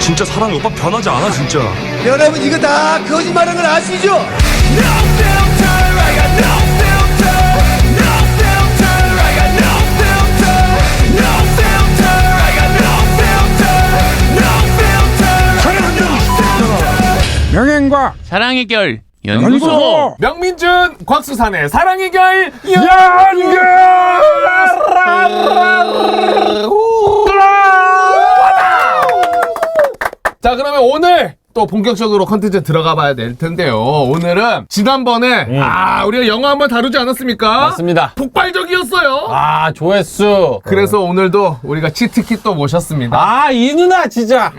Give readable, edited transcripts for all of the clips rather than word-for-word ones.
진짜 사랑해. 오빠 변하지 않아 진짜. 여러분 이거 다 거짓말인 걸 아시죠? 명예과 사랑의 결 연구소. 명민준 곽수산의 사랑의 결 자, 그러면 오늘 또 본격적으로 컨텐츠 들어가 봐야 될 텐데요. 오늘은 지난번에 우리가 영화 한번 다루지 않았습니까? 맞습니다. 폭발적이었어요. 조회수. 그래서 오늘도 우리가 치트키 또 모셨습니다. 이 누나 진짜.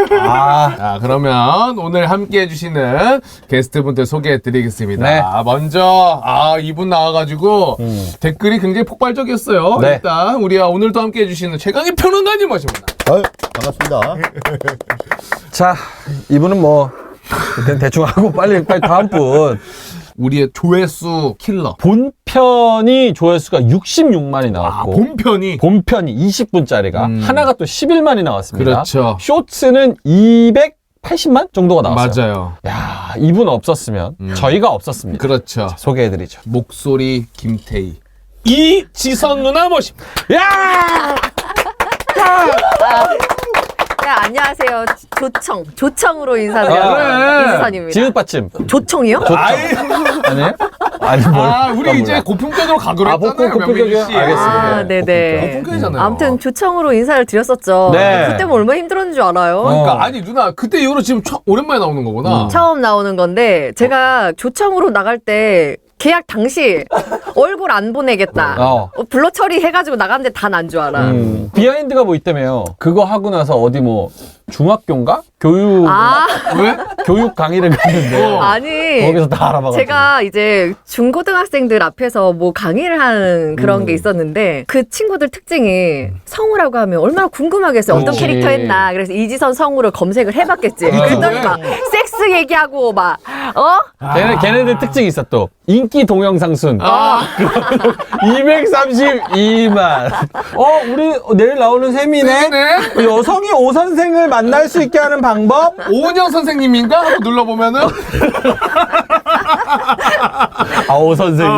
자, 그러면 오늘 함께 해주시는 게스트분들 소개해드리겠습니다. 네. 먼저 이분 나와가지고 댓글이 굉장히 폭발적이었어요. 네. 일단 우리가 오늘도 함께 해주시는 최강희 평론가님 모십니다. 반갑습니다. 자, 이분은 뭐 그냥 대충 하고 빨리 다음 분. 우리의 조회수 킬러. 본편이 조회수가 66만이 나왔고 본편이 본편이 20분짜리가 하나가 또 11만이 나왔습니다. 그렇죠. 쇼츠는 280만 정도가 나왔어요. 맞아요. 야, 이분 없었으면 저희가 없었습니다. 그렇죠. 소개해드리죠. 목소리 김태희. 이지선 누나 모십니다. 야! 네, 안녕하세요. 조청으로 인사드려요. 그래. 이수선입니다. 지읒받침. 조청이요? 아니에요? 아니 뭘? 우리 이제 고품격으로 가기로 했잖아요. 고품격이요? 명민씨. 알겠습니다. 네네. 고품격이잖아요. 아무튼 조청으로 인사를 드렸었죠. 네. 그때 뭐 얼마나 힘들었는 줄 알아요? 그러니까 아니 누나 그때 이후로 지금 오랜만에 나오는 거구나. 처음 나오는 건데 제가 조청으로 나갈 때 계약 당시 얼굴 안 보내겠다. 블러 처리해가지고 나갔는데 다 난 줄 알아. 비하인드가 뭐 있다며요. 그거 하고 나서 어디 뭐 중학교인가? 교육 왜? 교육 강의를 갔는데 아니 거기서 다 알아봐가지고. 제가 이제 중고등학생들 앞에서 뭐 강의를 하는 그런 게 있었는데 그 친구들 특징이 성우라고 하면 얼마나 궁금하겠어요. 어떤 그렇지. 캐릭터 했나. 그래서 이지선 성우를 검색을 해봤겠지. 그랬더니 막 섹스 얘기하고 막 걔네들 특징이 있어 또. 인기 동영상순 232만. 우리 내일 나오는 셈이네. 여성이 오 선생을 만날 수 있게 하는 방법. 오은영 선생님인가? 하고 눌러보면은 오 선생이.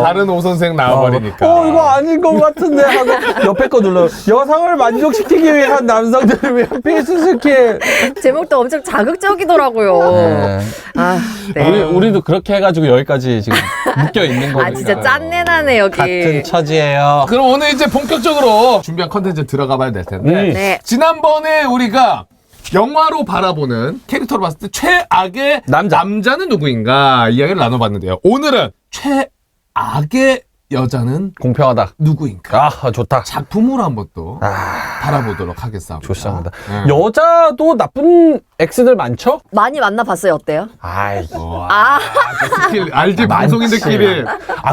다른 오 선생 나와버리니까. 이거 아닌 것 같은데 하고 옆에 거 눌러. 여성을 만족시키기 위한 남성들을 위한 필수 스킬. 제목도 엄청 자극적이더라고요. 네. 우리도 그렇게 해가지고 여기까지 지금 묶여 있는 거니까. 진짜 짠내 나네 여기. 같은 처지예요. 그럼 오늘 이제 본격적으로 준비한 컨텐츠 들어가 봐야 될 텐데 네. 지난번에 우리가 영화로 바라보는 캐릭터로 봤을 때 최악의 남자는 누구인가 이야기를 나눠봤는데요. 오늘은 최악의 여자는 공평하다. 누구인가? 좋다. 작품으로 한번 또 바라보도록 하겠습니다. 좋습니다. 여자도 나쁜 X들 많죠? 많이 만나봤어요. 어때요? 스킬 알지? 방송인들끼리.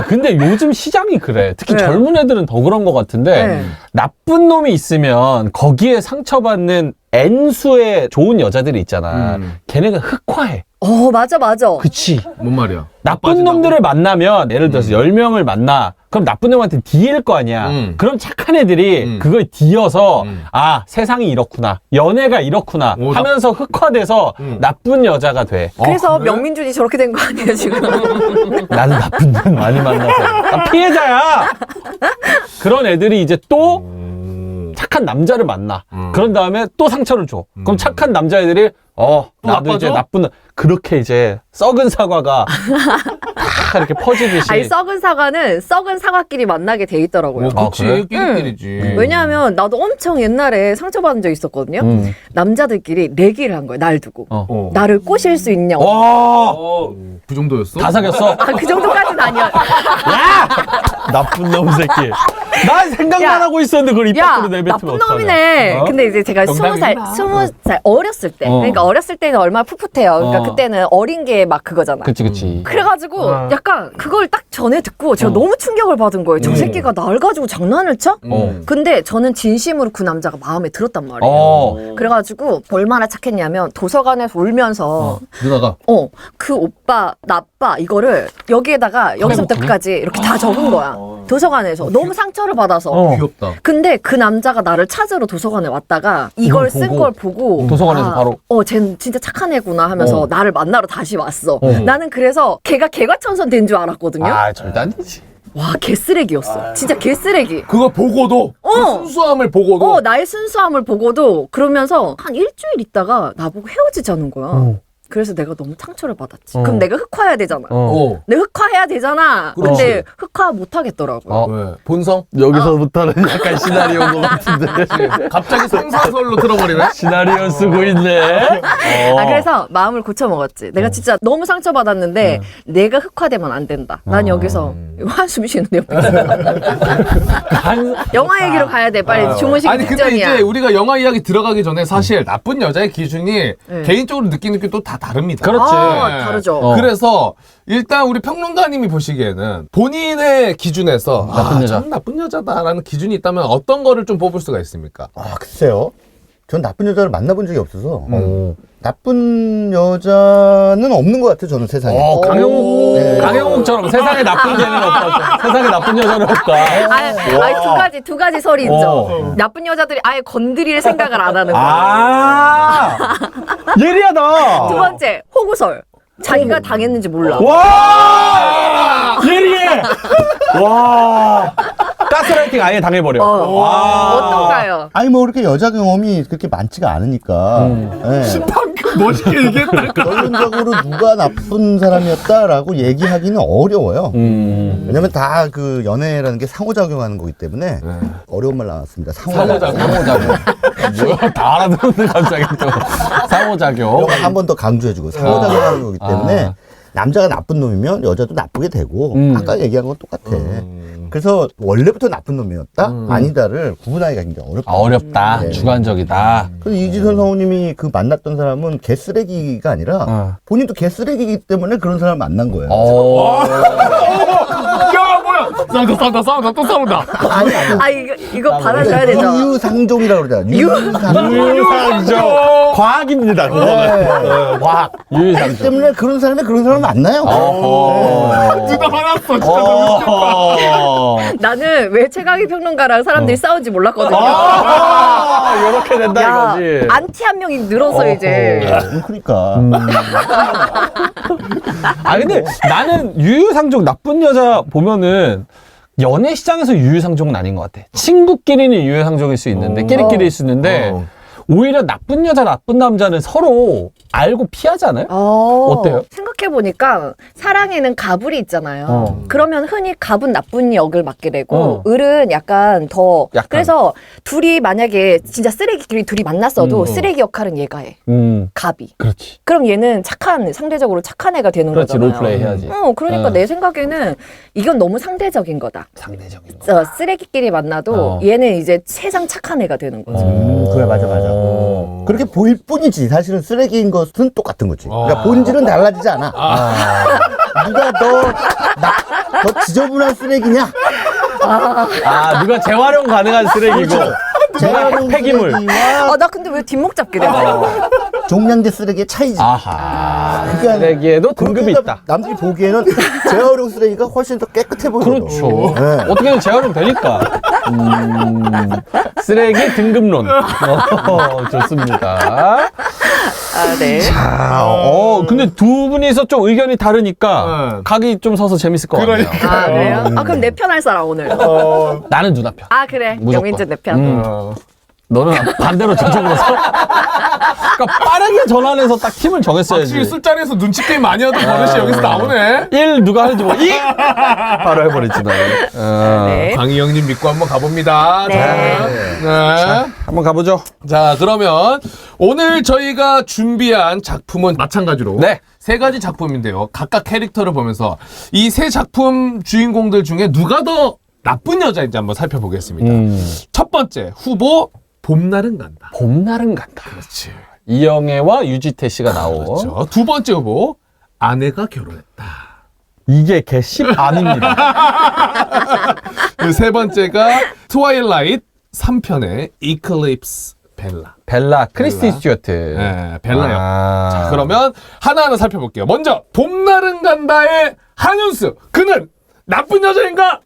근데 요즘 시장이 그래. 특히 네. 젊은 애들은 더 그런 것 같은데 네. 나쁜 놈이 있으면 거기에 상처받는 N수의 좋은 여자들이 있잖아. 걔네가 흑화해. 맞아. 그치. 뭔 말이야? 나쁜 빠진다고? 놈들을 만나면 예를 들어서 10명을 만나. 그럼 나쁜 놈한테 D일 거 아니야. 그럼 착한 애들이 그걸 D여서 세상이 이렇구나. 연애가 이렇구나 하면서 흑화돼서 나쁜 여자가 돼. 그래서 그래? 명민준이 저렇게 된 거 아니에요 지금? 나는 나쁜 놈 많이 만나서. 나 피해자야. 그런 애들이 이제 또 착한 남자를 만나. 그런 다음에 또 상처를 줘. 그럼 착한 남자애들이 나도 이제 나빠져? 나쁜 그렇게 이제 썩은 사과가 다 이렇게 퍼지듯이. 아니 썩은 사과는 썩은 사과끼리 만나게 돼 있더라고요. 그치. 그래? 끼리끼리지. 왜냐하면 나도 엄청 옛날에 상처받은 적 있었거든요. 남자들끼리 내기를 한 거예요. 날 두고. 나를 꼬실 수 있냐고. 그 정도였어? 다 사귀었어? 그 정도까지는 아니야. 나쁜 놈 새끼. 난 생각만 야. 하고 있었는데 그걸 입 야, 밖으로 내뱉으면 나쁜 어떡하냐. 놈이네. 근데 이제 제가 농담이구나. 20살 어렸을 때. 그러니까 어렸을 때는 얼마나 풋풋해요. 그러니까 그때는 어린 게 막 그거잖아. 그치. 그래가지고 약간 그걸 딱 전에 듣고 제가 너무 충격을 받은 거예요. 저 새끼가 날 가지고 장난을 쳐? 근데 저는 진심으로 그 남자가 마음에 들었단 말이에요. 그래가지고 얼마나 착했냐면 도서관에서 울면서 누나가 그 오빠 오빠 이거를 여기에다가 여기서부터 끝까지 이렇게 다 적은 거야. 도서관에서 너무 상처를 받아서. 귀엽다. 근데 그 남자가 나를 찾으러 도서관에 왔다가 이걸 쓴 걸 보고 도서관에서 바로 쟤는 진짜 착한 애구나 하면서 나를 만나러 다시 왔어. 나는 그래서 걔가 개과천선 된 줄 알았거든요. 아 절대 아니지. 와, 개쓰레기였어. 진짜 개쓰레기. 그거 보고도 그 순수함을 보고도 나의 순수함을 보고도 그러면서 한 일주일 있다가 나보고 헤어지자는 거야. 그래서 내가 너무 상처를 받았지. 그럼 내가 흑화해야 되잖아. 내가 흑화해야 되잖아. 근데 흑화 못 하겠더라고요. 왜? 본성? 여기서부터는 약간 시나리오인 것 같은데. 갑자기 성사설로 틀어버리네. 시나리오 쓰고 있네. 그래서 마음을 고쳐 먹었지. 내가 진짜 너무 상처받았는데 내가 흑화되면 안 된다. 난 여기서 한숨 쉬는 옆에서 영화 얘기로 가야 돼. 빨리 주무시기 아니 근데 직전이야. 이제 우리가 영화 이야기 들어가기 전에 사실 나쁜 여자의 기준이 개인적으로 느끼는 게 또 다 다릅니다. 그렇지. 다르죠. 그래서 일단 우리 평론가님이 보시기에는 본인의 기준에서 나쁜 여자. 참 나쁜 여자다라는 기준이 있다면 어떤 거를 좀 뽑을 수가 있습니까? 글쎄요. 전 나쁜 여자를 만나본 적이 없어서 나쁜 여자는 없는 것 같아요. 저는 세상에. 강영욱처럼 세상에 나쁜 애는 없다. 세상에 나쁜 여자는 없다. 두 가지 설이 있죠. 나쁜 여자들이 아예 건드릴 생각을 안 하는 거예요. 예리하다. 두 번째, 호구설. 자기가 당했는지 몰라. 와! 예리해! 와! 가스라이팅 아예 당해버려. 어떤가요? 아니 뭐 그렇게 여자 경험이 그렇게 많지가 않으니까. 방금 멋있게 얘기했다. 결론적으로 누가 나쁜 사람이었다라고 얘기하기는 어려워요. 왜냐면 다 그 연애라는 게 상호작용하는 거기 때문에 어려운 말 나왔습니다. 상호작용. 뭐야? 다 알아들었네, 갑자기 또. 상호작용. 한 번 더 강조해주고 상호작용하는 거기 때문에 남자가 나쁜 놈이면 여자도 나쁘게 되고 아까 얘기한 건 똑같아. 그래서 원래부터 나쁜 놈이었다? 아니다를 구분하기가 굉장히 어렵다. 어렵다. 네. 주관적이다. 그래서 이지선 성우님이 그 만났던 사람은 개쓰레기가 아니라 본인도 개쓰레기이기 때문에 그런 사람을 만난 거예요. 야 뭐야? 싸운다 또 싸운다. 이거 받아줘야 되죠. 유유상종이라고 그러잖아. 유유상종. 과학입니다, 그거는. 과학. 그렇기 유유상종. 때문에 그런 사람이 그런 사람을 만나요. 진짜 화났어. 진짜 너무 웃겼다. 나는 왜 최강희 평론가랑 사람들이 싸운지 몰랐거든요. 이렇게 된다, 이거지. 안티 한 명이 늘어서 이제. 그러니까. 근데 나는 유유상종 나쁜 여자 보면은 연애 시장에서 유유상종은 아닌 것 같아. 친구끼리는 유유상종일 수 있는데, 끼리끼리일 수 있는데, 오히려 나쁜 여자, 나쁜 남자는 서로 알고 피하잖아요? 어때요? 생각해보니까 사랑에는 가불이 있잖아요. 그러면 흔히 갑은 나쁜 역을 맡게 되고 을은 약간 더 그래서 둘이 만약에 진짜 쓰레기끼리 둘이 만났어도 쓰레기 역할은 얘가 해. 갑이. 그렇지. 그럼 얘는 상대적으로 착한 애가 되는 그렇지, 거잖아요. 롤플레이 해야지. 그러니까 내 생각에는 이건 너무 상대적인 거다. 상대적인 거. 쓰레기끼리 만나도 얘는 이제 세상 착한 애가 되는 거지. 그래, 맞아. 그렇게 보일 뿐이지. 사실은 쓰레기인 것은 똑같은 거지. 그러니까 본질은 달라지지 않아. 누가 더 지저분한 쓰레기냐? 누가 재활용 가능한 쓰레기고. 재활용 폐기물. 쓰레기와 나 근데 왜 뒷목 잡게 돼? 종량제 쓰레기의 차이지. 그러니까 쓰레기에도 등급이 그렇게 있다. 남들이 보기에는 재활용 쓰레기가 훨씬 더 깨끗해 보여요. 그렇죠. 네. 어떻게든 재활용 되니까. 쓰레기 등급론. 좋습니다. 네. 근데 두 분이서 좀 의견이 다르니까 각이 좀 서서 재밌을 것 같아요. 그래요? 그럼 내 편 할 사람 오늘. 나는 누나 편. 그래. 무조건. 영민준 내 편. 너는 반대로 저쪽으로서? 그러니까 빠르게 전환해서 딱 팀을 정했어야지. 확실히 술자리에서 눈치 게임 많이 하던 버릇이 여기서 나오네. 1 누가 하는지 뭐 2! 바로 해버리지 너. 네. 광희 형님 믿고 한번 가봅니다. 네. 자, 한번 가보죠. 자, 그러면 오늘 저희가 준비한 작품은 마찬가지로 네. 세 가지 작품인데요. 각각 캐릭터를 보면서 이 세 작품 주인공들 중에 누가 더 나쁜 여자인지 한번 살펴보겠습니다. 첫 번째 후보 봄날은 간다. 봄날은 간다. 그렇지. 이영애와 유지태 씨가 나온. 그렇죠. 두 번째 후보 아내가 결혼했다. 이게 개씹 아닙니다. 그 세 번째가 트와일라이트 3편의 이클립스 벨라, 크리스티 스튜어트. 네, 벨라 역. 아. 자, 그러면 하나하나 살펴볼게요. 먼저 봄날은 간다의 한윤수. 그는 나쁜 여자인가?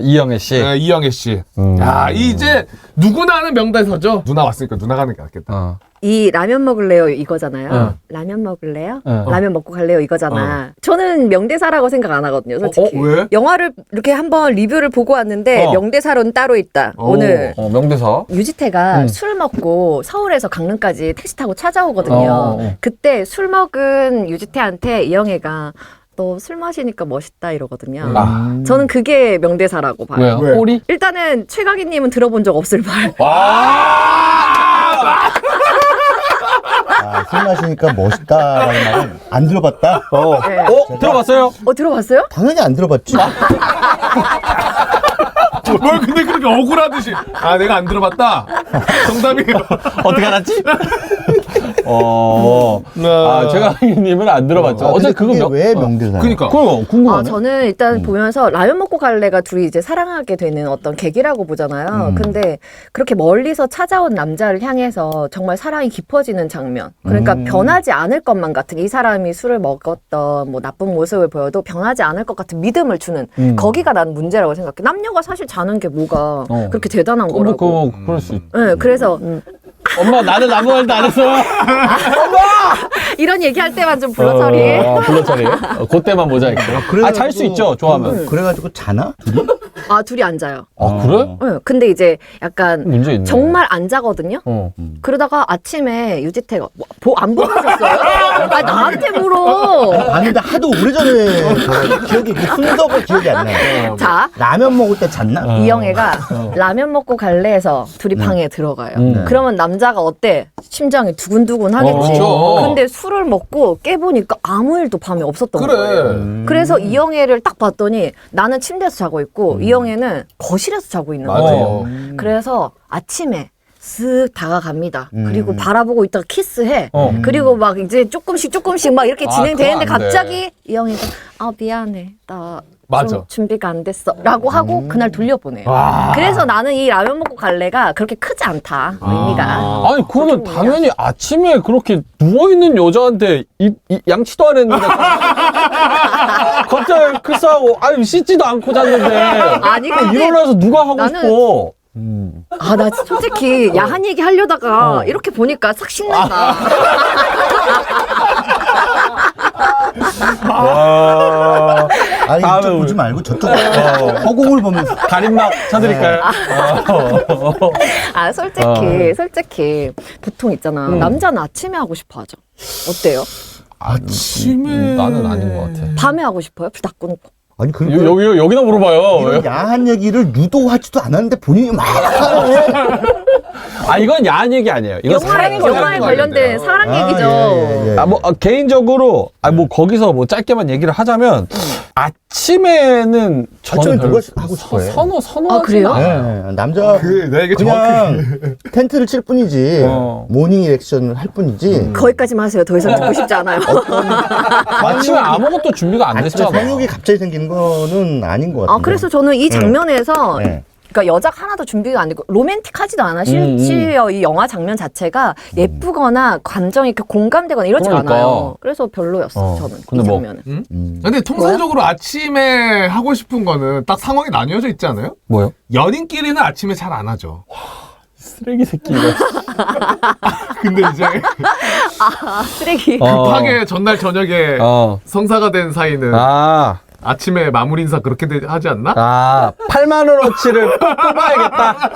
이영애 씨. 네, 이영애 씨. 야, 이제 누구나 아는 명대사죠. 누나 왔으니까 누나가 하는 게 낫겠다. 이 라면 먹을래요 이거잖아요. 어. 라면 먹을래요? 어. 라면 먹고 갈래요 이거잖아. 저는 명대사라고 생각 안 하거든요, 솔직히. 왜? 영화를 이렇게 한번 리뷰를 보고 왔는데 명대사로는 따로 있다. 오늘 명대사. 유지태가 술 먹고 서울에서 강릉까지 택시 타고 찾아오거든요. 그때 술 먹은 유지태한테 이영애가 너 술 마시니까 멋있다 이러거든요. 저는 그게 명대사라고 봐요. 왜요? 왜? 꼬리? 일단은 최강희님은 들어본 적 없을 말. 술 마시니까 멋있다라는 말은 안 들어봤다? 네. 들어봤어요? 들어봤어요? 당연히 안 들어봤지. 뭘 근데 그렇게 억울하듯이. 아, 내가 안 들어봤다. 정답이에요. 어떻게 알았지? 최강희님은 안 들어봤죠. 어제 그거 왜 명대사야? 그러니까. 그거 궁금하네. 저는 일단 보면서 라면 먹고 갈래가 둘이 이제 사랑하게 되는 어떤 계기라고 보잖아요. 근데 그렇게 멀리서 찾아온 남자를 향해서 정말 사랑이 깊어지는 장면. 그러니까 변하지 않을 것만 같은, 이 사람이 술을 먹었던 뭐 나쁜 모습을 보여도 변하지 않을 것 같은 믿음을 주는 거기가 난 문제라고 생각해. 남녀가 사실 자는 게 뭐가 그렇게 대단한 거라고. 그럴 수 있. 네, 그래서 엄마 나는 아무 말도 안 했어. 이런 얘기할 때만 좀 불러 처리해. 불러 처리해. 그때만 모자이크. 잘 수 있죠. 좋아하면. 그래가지고 자나? 둘이? 둘이 안 자요. 그래? 네, 근데 이제 약간 문제 있네. 정말 안 자거든요. 그러다가 아침에 유지태가 안 보셨어요? 나한테 물어. 아는데 하도 오래전에 기억이 순서가 기억이 안 나요. 자, 라면 먹을 때 잤나? 이영애가 라면 먹고 갈래 해서 둘이 방에 들어가요. 그러면 남자가 어때? 심장이 두근두근 하겠지. 그렇죠. 근데 술을 먹고 깨보니까 아무 일도 밤에 없었던 그래. 거예요. 그래서 이영애를 딱 봤더니 나는 침대에서 자고 있고 이영애는 거실에서 자고 있는 맞아요. 거예요. 그래서 아침에 쓱 다가갑니다. 그리고 바라보고 있다가 키스해. 그리고 막 이제 조금씩 막 이렇게 진행되는데 그거 안 돼. 갑자기 이영애가 미안해. 나 맞아. 좀 준비가 안 됐어. 라고 하고 그날 돌려보내요. 그래서 나는 이 라면 먹고 갈래가 그렇게 크지 않다. 의미가. 아니 그러면 당연히 아침에 그렇게 누워있는 여자한테 양치도 안 했는데 갑자기 키스하고 아니 씻지도 않고 잤는데 아니, 근데 일어나서 누가 하고 나는- 싶어. 나 솔직히 야한 얘기 하려다가 이렇게 보니까 싹 식는다. 아니 다음에 이쪽 우리- 보지 말고 저쪽 허공을 보면서 가림막 쳐드릴까요? 솔직히 보통 있잖아. 남자는 아침에 하고 싶어 하죠. 어때요? 아침에. 나는 아닌 것 같아. 밤에 하고 싶어요? 불 다 끊고. 아니 그리고 여기나 물어봐요. 이런 야한 얘기를 유도하지도 않았는데 본인이 막 하네. 이건 야한 얘기 아니에요. 이건 사랑에 영화에 관련된 사랑 얘기죠. 예. 개인적으로 거기서 뭐 짧게만 얘기를 하자면 아침에는 아침에 누가 하고 싶어요? 선호 그래요? 네, 남자 나 이게 그냥 텐트를 칠 뿐이지 모닝 이렉션을 할 뿐이지 거기까지만 하세요. 더 이상 듣고 싶지 않아요. 아침에 아무것도 준비가 안 아침에 됐잖아. 성욕이 갑자기 생기는 거는 아닌 것 같아요. 그래서 저는 이 장면에서 네. 그러니까 여자가 하나도 준비가 안 되고 로맨틱하지도 않아. 심지어 이 영화 장면 자체가 예쁘거나 감정이 이렇게 공감되거나 이러지가 그러니까. 않아요. 그래서 별로였어 저는 근데 이 뭐- 장면은. 근데 통상적으로 아침에 하고 싶은 거는 딱 상황이 나뉘어져 있지 않아요? 뭐요? 연인끼리는 아침에 잘 안 하죠. 쓰레기 새끼 이거. 근데 이제 쓰레기. 급하게 전날 저녁에 성사가 된 사이는 아침에 마무리 인사 그렇게 하지 않나? 8만 원어치를 꼭 뽑아야겠다.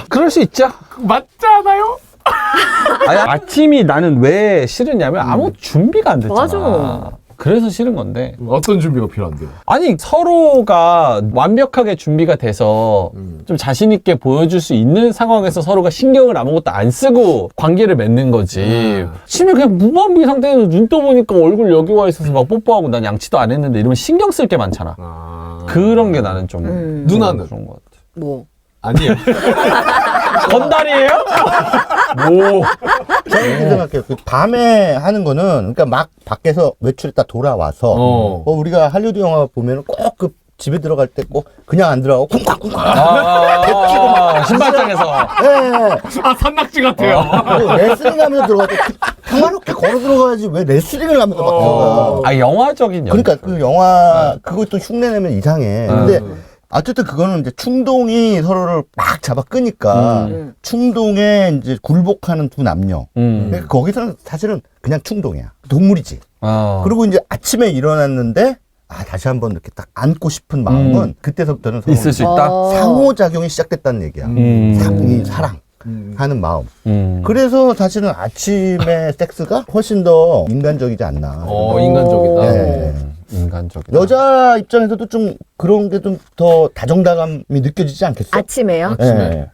그럴 수 있죠. 맞지 않아요? 아침이 나는 왜 싫으냐면 아무 준비가 안 됐잖아. 맞아. 그래서 싫은 건데. 어떤 준비가 필요한데요? 아니 서로가 완벽하게 준비가 돼서 좀 자신 있게 보여줄 수 있는 상황에서 서로가 신경을 아무것도 안 쓰고 관계를 맺는 거지. 심지어 그냥 무방비 상태에서 눈 떠보니까 얼굴 여기 와 있어서 막 뽀뽀하고 난 양치도 안 했는데 이러면 신경 쓸 게 많잖아. 그런 게 나는 좀 누나는? 그런 것 같아. 뭐 아니에요. 건달이에요? 뭐 저는 이렇게 생각해요. 그 밤에 하는 거는 그러니까 막 밖에서 외출했다 돌아와서 우리가 할리우드 영화 보면 꼭 그 집에 들어갈 때 꼭 그냥 안 들어가고 쿵쾅쿵쾅. 신발장에서. 예. 아 산낙지 같아요. 그리고 레슬링 하면서 들어갈 때 평화롭게 걸어 들어가야지 왜 레슬링을 하면서 막 들어가. 아, 영화적인 그러니까 그 영화 그것도 흉내 내면 이상해. 근데 어쨌든 그거는 이제 충동이 서로를 막 잡아 끄니까 충동에 이제 굴복하는 두 남녀. 그러니까 거기서는 사실은 그냥 충동이야. 동물이지. 그리고 이제 아침에 일어났는데 다시 한번 이렇게 딱 안고 싶은 마음은 그때서부터는 서로 있을 수 있다. 상호작용이 시작됐다는 얘기야. 이 사랑. 하는 마음. 그래서 사실은 아침에 섹스가 훨씬 더 인간적이지 않나. 인간적이다. 네. 인간적이다. 여자 입장에서도 좀 그런 게 좀 더 다정다감이 느껴지지 않겠어? 아침에요? 네.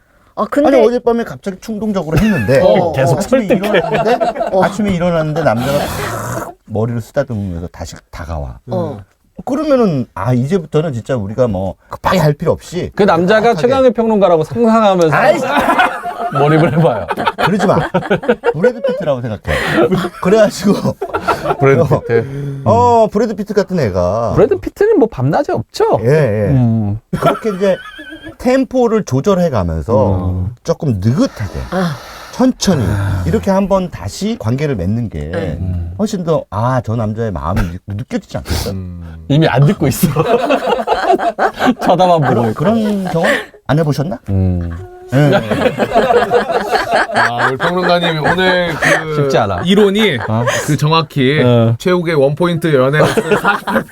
근데 아니 어젯밤에 갑자기 충동적으로 했는데 계속 아침에 설득해. 일어났는데 남자가 탁 머리를 쓰다듬으면서 다시 다가와. 어. 그러면은 이제부터는 진짜 우리가 뭐 급하게 할 필요 없이 그 남자가 정확하게. 최강의 평론가라고 상상하면서 몰입을 해봐요. 그러지 마. 브래드 피트라고 생각해. 그래가지고 브래드 피트. 브래드 피트 같은 애가 브래드 피트는 뭐 밤낮이 없죠? 예. 그렇게 이제 템포를 조절해 가면서 조금 느긋하게 천천히 이렇게 한번 다시 관계를 맺는 게 훨씬 더 저 남자의 마음이 느껴지지 않겠어요? 이미 안 듣고 있어. 쳐다만 보고 있고. 그런 경험 안 해보셨나? 우리 평론가님 오늘 그 쉽지 않아. 이론이 그 정확히 최욱의 원포인트 연애 48.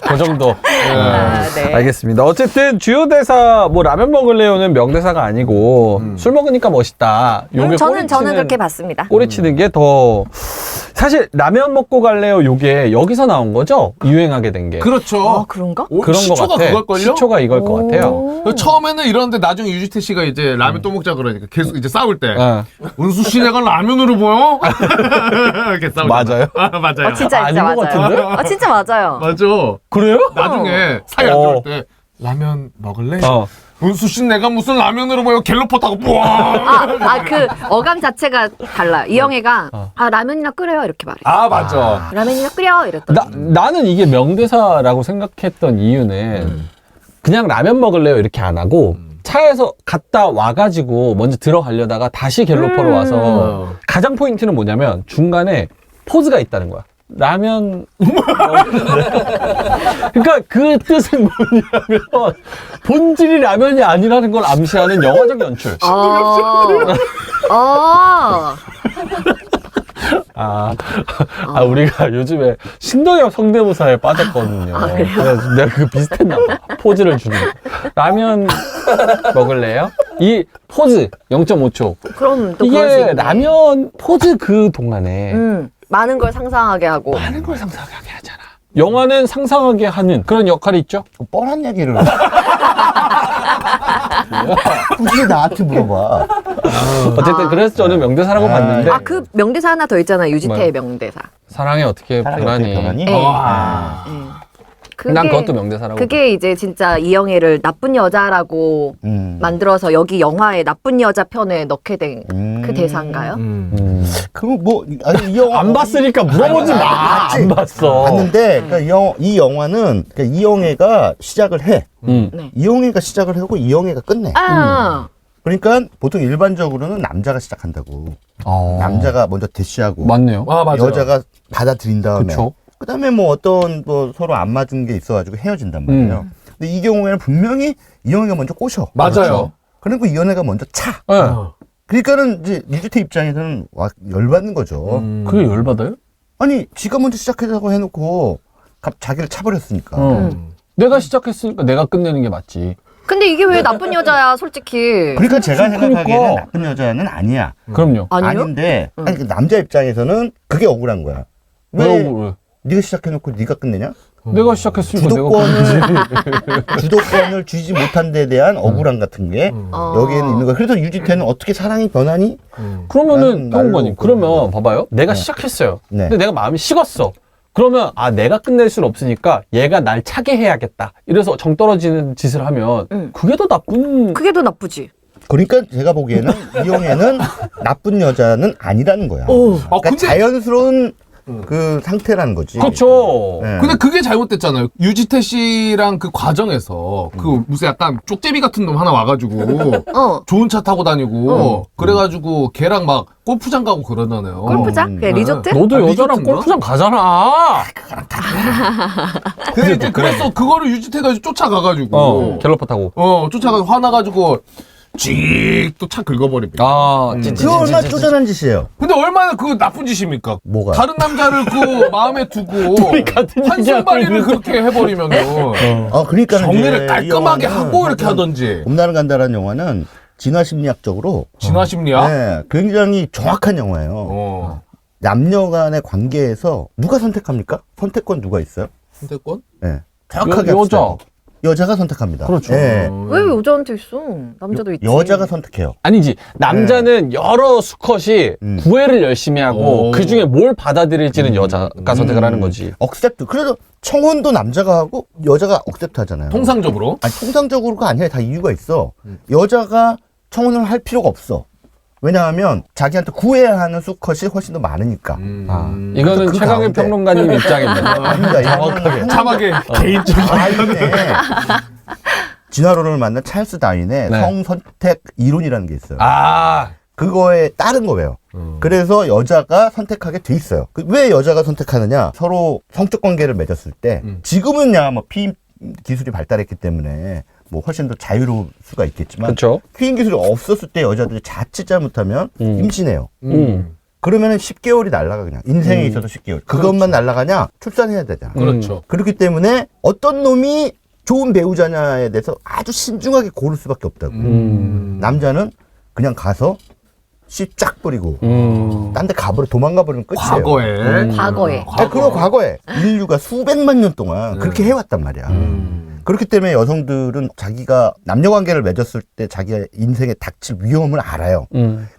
그 정도. 네. 알겠습니다. 어쨌든 주요 대사 뭐 라면 먹을래요는 명대사가 아니고 술 먹으니까 멋있다. 요게 저는 꼬리치는- 그렇게 봤습니다. 꼬리치는 게 더 사실 라면 먹고 갈래요. 요게 여기서 나온 거죠? 유행하게 된 게. 그렇죠. 그런가? 오, 그런 거 시초가 같아. 그걸걸요? 시초가 이걸 것 같아요. 처음에는 이러는데 나중에 유지태 씨가 이제 라면 또 먹자 그러니까 계속 이제 싸울 때 어. 은수 씨 내가 라면으로 보여? 이렇게 싸우잖아. 맞아요? 맞아요. 진짜 아닌 것 맞아요. 같은데? 진짜 맞아요. 맞아. 그래요? 나중에 사이 안 좋을 때 라면 먹을래? 어. 은수 씨 내가 무슨 라면으로 보여? 갤로퍼 타고 뿌아. 그 어감 자체가 달라요. 이영애가 라면이나 끓여요 이렇게 말해. 맞아. 라면이나 끓여 이랬더니 나는 이게 명대사라고 생각했던 이유는 그냥 라면 먹을래요 이렇게 안 하고 차에서 갔다 와가지고 먼저 들어가려다가 다시 갤로퍼로 와서 가장 포인트는 뭐냐면 중간에 포즈가 있다는 거야. 라면 그러니까 그 뜻은 뭐냐면 본질이 라면이 아니라는 걸 암시하는 영화적 연출. 우리가 요즘에 신동엽 성대모사에 빠졌거든요. 그래서 내가 그 비슷했나 봐. 포즈를 주는 거. 라면 먹을래요? 이 포즈 0.5초. 그럼 또 그럴 수 이게 있네. 라면 포즈 그 동안에 많은 걸 상상하게 하고. 많은 걸 상상하게 하잖아. 영화는 상상하게 하는 그런 역할이 있죠. 뻔한 얘기를 굳이 나한테 물어봐. 어쨌든 그래서 저는 명대사라고 봤는데 그 명대사 하나 더 있잖아요. 유지태의 명대사. 사랑에 어떻게 변하니. 변하니? 네. 난 그것도 명대사라고 그게 이제 진짜 이영애를 나쁜 여자라고 만들어서 여기 영화에 나쁜 여자 편에 넣게 된 그 대사인가요? 그럼 뭐 이 영화 안 봤으니까 물어보지 마. 봤지? 안 봤어. 봤는데 그러니까 이 영화는 그러니까 이영애가 시작을 해. 네. 이영애가 시작을 하고 이영애가 끝내. 그러니까 보통 일반적으로는 남자가 시작한다고. 남자가 먼저 대시하고 맞네요. 맞아요. 여자가 받아들인 다음에 그쵸. 그다음에 뭐 어떤 뭐 서로 안 맞은 게 있어가지고 헤어진단 말이에요. 근데 이 경우에는 분명히 이영애가 먼저 꼬셔. 맞아요. 그리고 이 연애가 먼저 차. 네. 그러니까는 이제 유지태 입장에서는 열받는 거죠. 그게 열받아요? 아니 지가 먼저 시작하자고 해놓고 자기를 차버렸으니까. 내가 시작했으니까 내가 끝내는 게 맞지. 근데 이게 왜 나쁜 여자야, 솔직히. 그러니까 제가 생각하기에는 그러니까. 나쁜 여자는 아니야. 그럼요. 아니요? 아닌데 아니, 그 남자 입장에서는 그게 억울한 거야. 왜 왜? 네가 시작해놓고 네가 끝내냐? 내가 시작했으니까 내가 주도권을 주지 못한 데에 대한 억울함 같은 게 여기에는 있는 거야. 그래서 유지태는 어떻게 사랑이 변하니? 그러면은 나는 형원님 그러면 봐봐요. 내가 시작했어요. 네. 근데 내가 마음이 식었어. 그러면 내가 끝낼 수는 없으니까 얘가 날 차게 해야겠다. 이래서 정 떨어지는 짓을 하면 그게 더 나쁜. 그게 더 나쁘지. 그러니까 제가 보기에는 이영애는 나쁜 여자는 아니라는 거야. 그러니까 근데- 자연스러운 그 상태라는 거지. 그렇죠. 네. 근데 그게 잘못됐잖아요. 유지태 씨랑 그 과정에서 그 무슨 약간 쪽제비 같은 놈 하나 와가지고 좋은 차 타고 다니고 그래가지고 걔랑 막 골프장 가고 그러잖아요. 골프장? 그 리조트? 너도 아, 여자랑 리조트인가? 골프장 가잖아. 근데 이제 그래서 그거를 유지태가 이제 쫓아가가지고 갤러퍼 타고. 쫓아가서 화나가지고 또 차 긁어버립니다. 아, 그거 얼마나 쪼잔한 짓이에요. 근데 얼마나 그 나쁜 짓입니까? 뭐가? 다른 남자를 그 마음에 두고 같은 한순발이를 얘기하고 그렇게 해버리면은 그러니까 정리를 깔끔하게 하고 이렇게 하던지. 봄날은 간다라는 영화는 진화심리학적으로 진화심리학? 네, 굉장히 정확한 영화예요. 남녀 간의 관계에서 누가 선택합니까? 선택권 누가 있어요? 선택권? 네. 정확하게 여자. 합시다. 여자가 선택합니다. 그렇죠. 네. 왜 여자한테 있어? 남자도 있지. 여자가 선택해요. 아니지. 남자는 여러 수컷이 구애를 열심히 하고 그 중에 뭘 받아들일지는 여자가 선택을 하는 거지. 억셉트. 그래도 청혼도 남자가 하고 여자가 억셉트 하잖아요. 통상적으로? 아니, 통상적으로가 아니라 다 이유가 있어. 여자가 청혼을 할 필요가 없어. 왜냐하면 자기한테 구애해야 하는 수컷이 훨씬 더 많으니까. 이거는 그 최강의 가운데. 평론가님 입장입니다. 아닙니다. 정확하게. 자막에 개인적인. 다윈의 진화론을 만난 찰스 다윈의 네. 성선택 이론이라는 게 있어요. 아, 그거에 따른 거예요. 그래서 여자가 선택하게 돼 있어요. 왜 여자가 선택하느냐? 서로 성적 관계를 맺었을 때 지금은야 뭐 피임 기술이 발달했기 때문에 뭐 훨씬 더 자유로울 수가 있겠지만 그렇죠. 피임 기술이 없었을 때 여자들이 자칫 잘못하면 임신해요. 그러면은 10개월이 날아가 그냥 인생에 있어서 10개월. 그것만 날아가냐? 출산해야 되잖아. 그렇죠. 그렇기 때문에 어떤 놈이 좋은 배우자냐에 대해서 아주 신중하게 고를 수밖에 없다고. 남자는 그냥 가서 씨 쫙 뿌리고 딴 데 가버려 도망가 버리면 끝이에요. 과거에. 과거에. 그리고 과거에 인류가 수백만 년 동안 그렇게 해왔단 말이야. 그렇기 때문에 여성들은 자기가 남녀 관계를 맺었을 때 자기의 인생에 닥칠 위험을 알아요.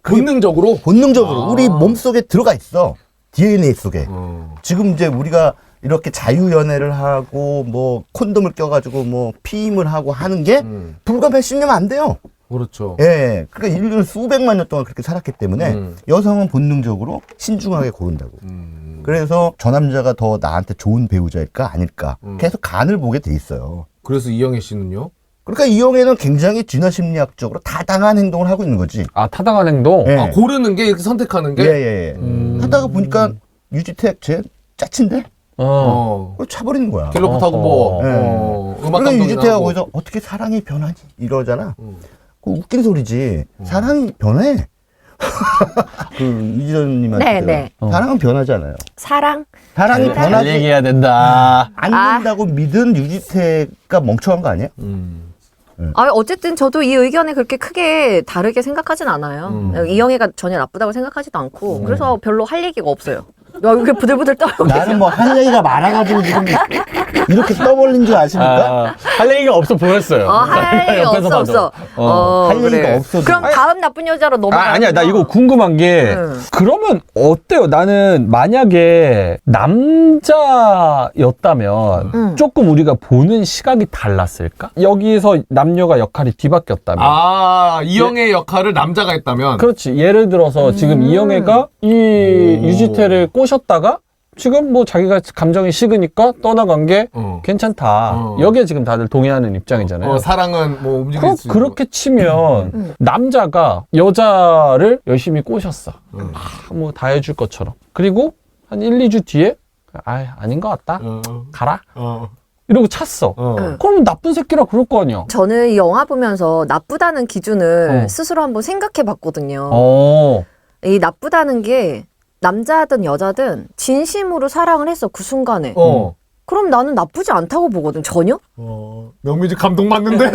그게 본능적으로? 본능적으로 우리 몸 속에 들어가 있어. DNA 속에. 지금 이제 우리가 이렇게 자유연애를 하고 뭐 콘돔을 껴가지고 뭐 피임을 하고 하는 게 불과 몇십 년 안 돼요. 그렇죠. 예. 그러니까 인류는 수백만 년 동안 그렇게 살았기 때문에 여성은 본능적으로 신중하게 고른다고. 그래서 저 남자가 더 나한테 좋은 배우자일까 아닐까 계속 간을 보게 돼 있어요. 그래서 이영애 씨는요? 그러니까 이영애는 굉장히 진화심리학적으로 타당한 행동을 하고 있는 거지. 아, 타당한 행동? 예. 아, 고르는 게, 이렇게 선택하는 게? 예. 하다가 보니까 유지택 쟤 짜친데? 그걸 차버리는 거야. 갤러프 타고 뭐, 음악 그러니까 감독이나 유지태가 하고. 거기서 어떻게 사랑이 변하지? 이러잖아. 그 웃긴 소리지. 사랑이 변해. 그 이지선님한테 네. 사랑은 변하잖아요. 사랑? 사랑이 잘 변하지 얘기해야 된다. 않는다고 믿은 유지태가 멍청한 거 아니야? 어쨌든 저도 이 의견에 그렇게 크게 다르게 생각하진 않아요. 이영애가 전혀 나쁘다고 생각하지도 않고 그래서 별로 할 얘기가 없어요. 야, 이렇게 부들부들 떨고 나는 뭐 할 얘기가 많아가지고 지금 이렇게 떠벌린 줄 아십니까? 할 얘기가 없어 보였어요. 할 얘기가 옆에서 없어. 봐도. 할 얘기가 그래. 없어도. 그럼 다음 나쁜 여자로 넘어가. 아니야. 나 이거 궁금한 게 그러면 어때요? 나는 만약에 남자였다면 조금 우리가 보는 시각이 달랐을까? 여기서 남녀가 역할이 뒤바뀌었다면. 아, 이영애 역할을 남자가 했다면? 그렇지. 예를 들어서 지금 이영애가 이 유지태를 꼬셨다가 지금 뭐 자기가 감정이 식으니까 떠나간 게 괜찮다. 여기에 지금 다들 동의하는 입장이잖아요. 사랑은 뭐 움직일 수 있고. 그렇게 치면 남자가 여자를 열심히 꼬셨어. 뭐 다 해줄 것처럼. 그리고 한 1, 2주 뒤에 아닌 것 같다. 가라. 이러고 찼어. 그러면 나쁜 새끼라 그럴 거 아니야. 저는 이 영화 보면서 나쁘다는 기준을 스스로 한번 생각해 봤거든요. 이 나쁘다는 게 남자든 여자든 진심으로 사랑을 했어, 그 순간에. 그럼 나는 나쁘지 않다고 보거든, 전혀? 명미지 감동받는데?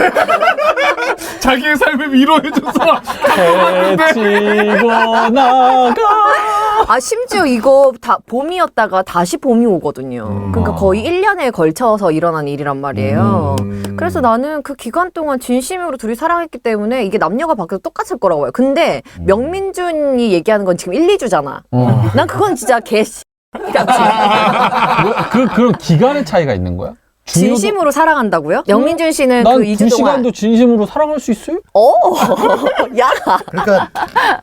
자기의 삶을 위로해줘서. 해치고 나가. 심지어 이거 다 봄이었다가 다시 봄이 오거든요. 그러니까 거의 1년에 걸쳐서 일어난 일이란 말이에요. 그래서 나는 그 기간 동안 진심으로 둘이 사랑했기 때문에 이게 남녀가 바뀌어도 똑같을 거라고 해요. 근데 명민준이 얘기하는 건 지금 1, 2주잖아. 난 그건 진짜 그런 기간의 차이가 있는 거야? 진심으로 사랑한다고요? 영민준 씨는 난 그 2주 2시간도 동안 진심으로 사랑할 수 있어요? 야 그러니까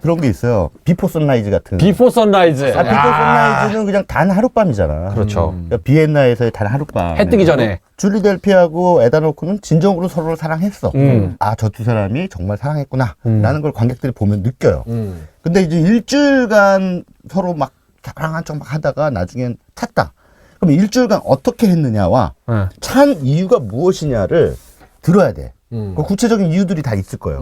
그런 게 있어요. 비포 선라이즈 같은. 비포 선라이즈. 비포 선라이즈는 그냥 단 하룻밤이잖아. 그렇죠. 그러니까 비엔나에서의 단 하룻밤. 해 뜨기 전에. 줄리 델피하고 에다 노크는 진정으로 서로를 사랑했어. 아, 저 두 사람이 정말 사랑했구나. 라는 걸 관객들이 보면 느껴요. 근데 이제 일주일간 서로 막 사랑한 척 막 하다가 나중엔 찼다. 그럼 일주일간 어떻게 했느냐와 찬 이유가 무엇이냐를 들어야 돼. 그 구체적인 이유들이 다 있을 거예요.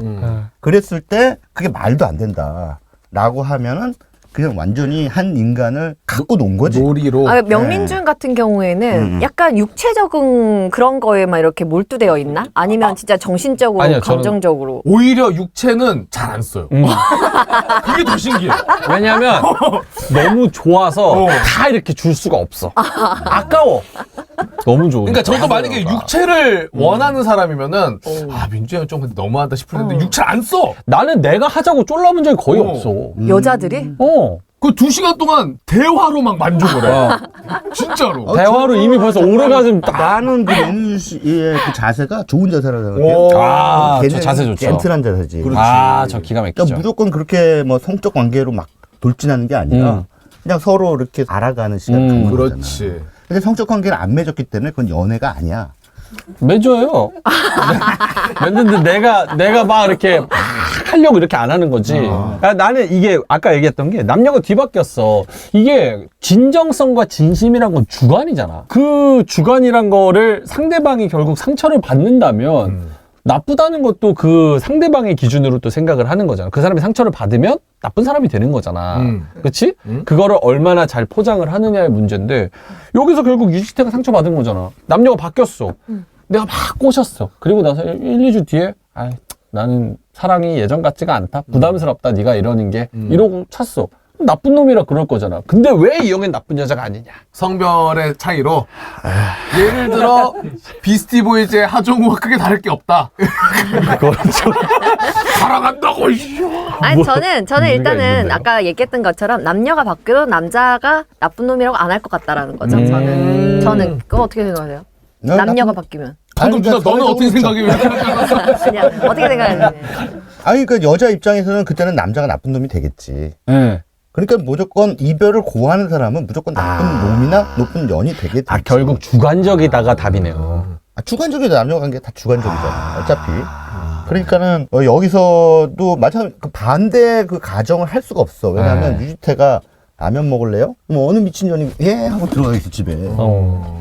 그랬을 때 그게 말도 안 된다. 라고 하면은 그냥 완전히 한 인간을 갖고 논 거지. 놀이로. 아, 명민준 같은 경우에는 약간 육체적인 그런 거에만 이렇게 몰두되어 있나? 아니면 진짜 정신적으로, 아니요, 저는- 감정적으로. 오히려 육체는 잘 안 써요. 그게 더 신기해. 왜냐면 너무 좋아서 다 이렇게 줄 수가 없어. 아까워. 너무 좋으니까. 그러니까 저도 만약에 육체를 원하는 사람이면은 아 민준이 형 좀 근데 너무하다 싶었는데 육체를 안 써. 나는 내가 하자고 쫄라본 적이 거의 없어. 여자들이? 그 2시간 동안 대화로 막 만족을 해. 진짜로. 대화로 이미 벌써 오르가즘 딱. 나는 그 영민 씨의 그 자세가 좋은 자세라고 생각해요. 오. 아, 저 걔는 자세 좋죠. 젠틀한 자세지. 아, 저 기가 막히죠. 그러니까 무조건 그렇게 뭐 성적 관계로 막 돌진하는 게 아니라 그냥 서로 이렇게 알아가는 시간을 갖는 거잖아. 그렇지. 근데 성적 관계를 안 맺었기 때문에 그건 연애가 아니야. 맺어요. 맺는데 내가 막 이렇게 막 하려고 이렇게 안 하는 거지. 그러니까 나는 이게 아까 얘기했던 게 남녀가 뒤바뀌었어. 이게 진정성과 진심이란 건 주관이잖아. 그 주관이란 거를 상대방이 결국 상처를 받는다면 나쁘다는 것도 그 상대방의 기준으로 또 생각을 하는 거잖아. 그 사람이 상처를 받으면 나쁜 사람이 되는 거잖아. 그치? 그거를 얼마나 잘 포장을 하느냐의 문제인데 여기서 결국 유지태가 상처받은 거잖아. 남녀가 바뀌었어. 내가 막 꼬셨어. 그리고 나서 1, 2주 뒤에 아이, 나는 사랑이 예전 같지가 않다. 부담스럽다. 네가 이러는 게. 이러고 찼어. 나쁜 놈이라 그럴 거잖아. 근데 왜 이영애는 나쁜 여자가 아니냐? 성별의 차이로 예를 들어 비스티보이즈의 하정우와 크게 다를 게 없다. 그렇죠. 사랑한다고. 아니 저는 일단은 있는데요? 아까 얘기했던 것처럼 남녀가 바뀌어도 남자가 나쁜 놈이라고 안 할 것 같다라는 거죠. 저는 그거 어떻게 생각하세요? 남녀가 바뀌면 방금 누나 너는 어떻게 생각해? 그냥 어떻게 생각하세요? 아니, 그러니까 여자 입장에서는 그때는 남자가 나쁜 놈이 되겠지. 네. 그러니까 무조건 이별을 고하는 사람은 무조건 나쁜 놈이나 높은 년이 되겠지. 아, 결국 주관적이다가 답이네요. 주관적이다. 남녀 관계 다 주관적이잖아. 어차피. 그러니까는 여기서도 마찬가지 그 반대 그 가정을 할 수가 없어. 왜냐하면 유지태가 라면 먹을래요? 뭐 어느 미친년이 예 하고 들어가겠지 집에.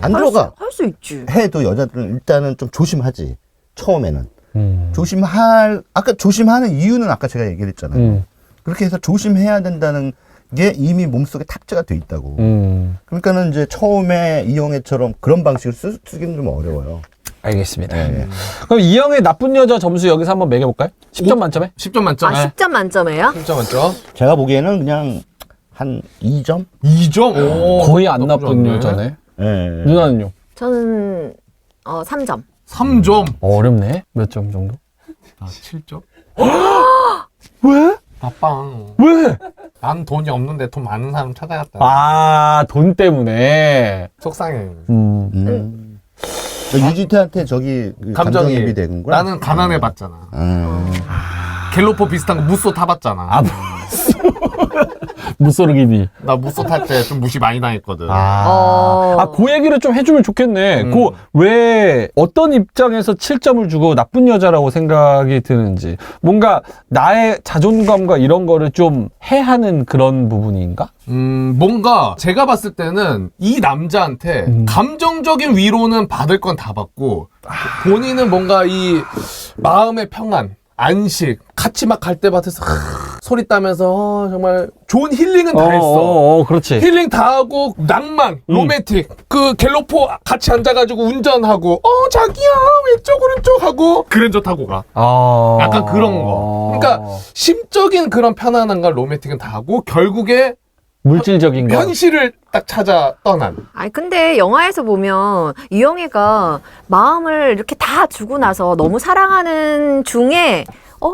안 들어가. 할 수 있지. 해도 여자들은 일단은 좀 조심하지. 처음에는. 아까 조심하는 이유는 아까 제가 얘기를 했잖아요. 그렇게 해서 조심해야 된다는 게 이미 몸속에 탑재가 돼 있다고. 그러니까는 이제 처음에 이영애처럼 그런 방식을 쓰기는 좀 어려워요. 알겠습니다. 네. 그럼 이영애 나쁜 여자 점수 여기서 한번 매겨볼까요? 10점 만점에? 10점 만점. 아 10점 만점이에요? 10점 만점. 제가 보기에는 그냥 한 2점? 2점? 오, 거의 안 나쁘지 나쁜 않네. 여자네. 네. 누나는요? 저는 3점. 3점. 어렵네. 몇 점 정도? 아, 7점. 왜? 나빵. 왜? 난 돈이 없는데 돈 많은 사람 찾아갔다. 아, 돈 때문에. 속상해. 유지태한테 저기 그 감정이입이 된 거야? 나는 가난해 봤잖아. 갤로포 비슷한 거 무쏘 타봤잖아. 아, 무소르기니. 나 무쏘 탈 때 좀 무시 많이 당했거든. 그 얘기를 좀 해주면 좋겠네. 왜 어떤 입장에서 7점을 주고 나쁜 여자라고 생각이 드는지. 뭔가 나의 자존감과 이런 거를 좀 해하는 그런 부분인가? 뭔가 제가 봤을 때는 이 남자한테 감정적인 위로는 받을 건 다 받고 본인은 뭔가 이 마음의 평안, 안식, 같이 막 갈 때 밭에서 소리 따면서 정말 좋은 힐링은 다 했어. 그렇지. 힐링 다 하고 낭만, 로맨틱. 그 갤로포 같이 앉아가지고 운전하고 자기야 왼쪽 오른쪽 하고 그랜저 타고 가. 약간 그런 거. 그러니까 심적인 그런 편안함과 로맨틱은 다 하고 결국에 물질적인 거. 현실을 딱 찾아 떠난. 아니 근데 영화에서 보면 이영애가 마음을 이렇게 다 주고 나서 너무 사랑하는 중에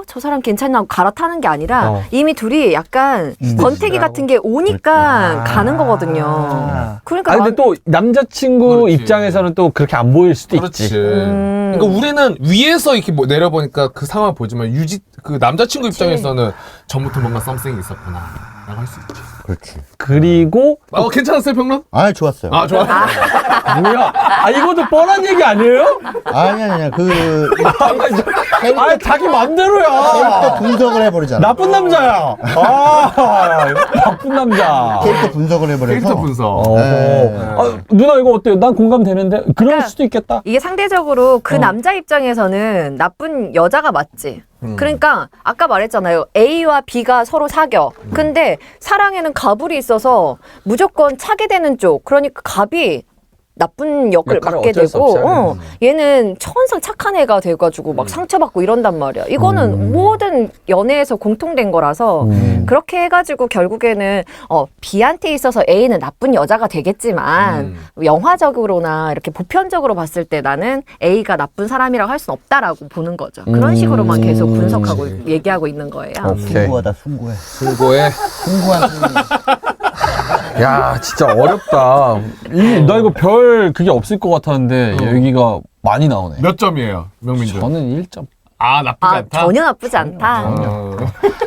저 사람 괜찮나 하고 갈아타는 게 아니라 이미 둘이 약간 권태기 같은 게 오니까 가는 거거든요. 그러니까 근데 또 남자친구 그렇지. 입장에서는 또 그렇게 안 보일 수도 그렇지. 있지. 그러니까 우리는 위에서 이렇게 뭐 내려보니까 그 상황을 보지만 그 남자친구 입장에서는 전부터 뭔가 썸씽이 있었구나 라고 할 수 있지. 그렇지. 그리고 괜찮았어요 평론? 아, 좋았어요. 좋아. 뭐야? 이것도 뻔한 얘기 아니에요? 아니야. 자기 맘대로야. 캐릭터 분석을 해버리잖아. 나쁜 남자야. 나쁜 남자. 캐릭터 분석을 해버려서. 캐릭터 분석. 네. 누나 이거 어때요? 난 공감되는데? 그럴 그러니까 수도 있겠다. 이게 상대적으로 그 남자 입장에서는 나쁜 여자가 맞지. 그러니까 아까 말했잖아요. A와 B가 서로 사겨. 근데 사랑에는 가불이 있어서 무조건 차게 되는 쪽. 그러니까 갑이 나쁜 역을 역할을 맡게 어쩔 수 되고 없이 얘는 천상 착한 애가 돼가지고 막 상처받고 이런단 말이야. 이거는 모든 연애에서 공통된 거라서 그렇게 해가지고 결국에는 B한테 있어서 A는 나쁜 여자가 되겠지만 영화적으로나 이렇게 보편적으로 봤을 때 나는 A가 나쁜 사람이라고 할 수는 없다라고 보는 거죠. 그런 식으로만 계속 분석하고 얘기하고 있는 거예요. 오케이. 숭고하다, 숭고해. 승고에 숭고한 승리. 야, 진짜 어렵다. 나 이거 별 그게 없을 것 같았는데 여기가 많이 나오네. 몇 점이에요, 명민준? 저는 1점. 나쁘지 않다. 전혀 나쁘지 않다.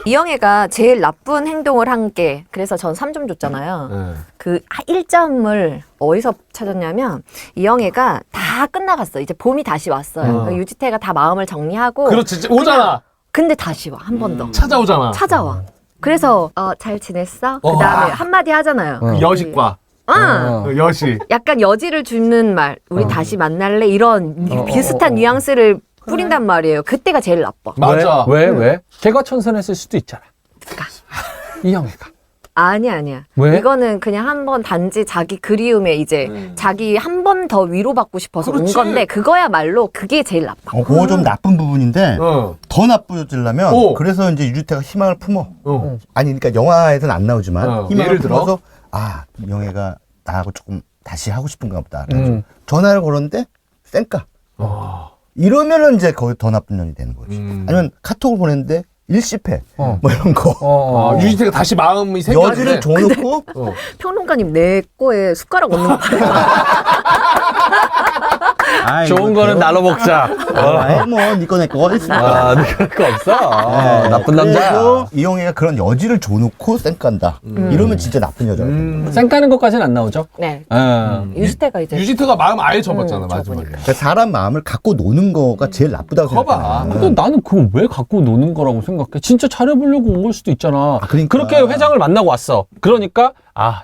이영애가 제일 나쁜 행동을 한 게 그래서 전 3점 줬잖아요. 그 1점을 어디서 찾았냐면 이영애가 다 끝나갔어. 이제 봄이 다시 왔어요. 유지태가 다 마음을 정리하고 그렇지, 오잖아. 근데 다시 와. 한 번 더. 찾아오잖아. 찾아와. 그래서 잘 지냈어? 그다음에 한마디 하잖아요. 여식과 여시. 약간 여지를 주는 말. 우리 다시 만날래? 이런 비슷한 뉘앙스를 뿌린단 말이에요. 그때가 제일 나빠. 맞아. 왜? 걔가 천선했을 수도 있잖아. 이영애가. 아니야. 왜? 이거는 그냥 한 번 단지 자기 그리움에 이제 자기 한 번 더 위로받고 싶어서 그렇지. 온 건데 그거야말로 그게 제일 나빠. 그거 좀 나쁜 부분인데 더 나쁘지려면 그래서 이제 유지태가 희망을 품어. 아니 그러니까 영화에서는 안 나오지만 희망을 예를 들어? 품어서 영애가 나하고 조금 다시 하고 싶은가 보다. 그래가지고 전화를 걸었는데 쌩까. 이러면은 이제 거기 더 나쁜 년이 되는 거지. 아니면 카톡을 보냈는데 일시패 뭐 이런 거. 유지태가 다시 마음이 생겼는데 여지를 줘놓고 평론가님 내 거에 숟가락 얹는 거 봐요. 좋은 거는 나눠 먹자. 니꺼 내꺼 있으니까. 그럴 거 없어. 나쁜 남자. 그래서 이영애가 그런 여지를 줘놓고 쌩깐다. 이러면 진짜 나쁜 여자가 되는 거야. 쌩 까는 것까지는 안 나오죠? 네. 유지태가 이제 유지태가 마음 아예 접었잖아 마지막에. 그러니까 사람 마음을 갖고 노는 거가 제일 나쁘다고 거봐. 생각해. 근데 나는 그걸 왜 갖고 노는 거라고 생각해? 진짜 잘해보려고 온 걸 수도 있잖아. 그러니까. 그렇게 회장을 만나고 왔어. 그러니까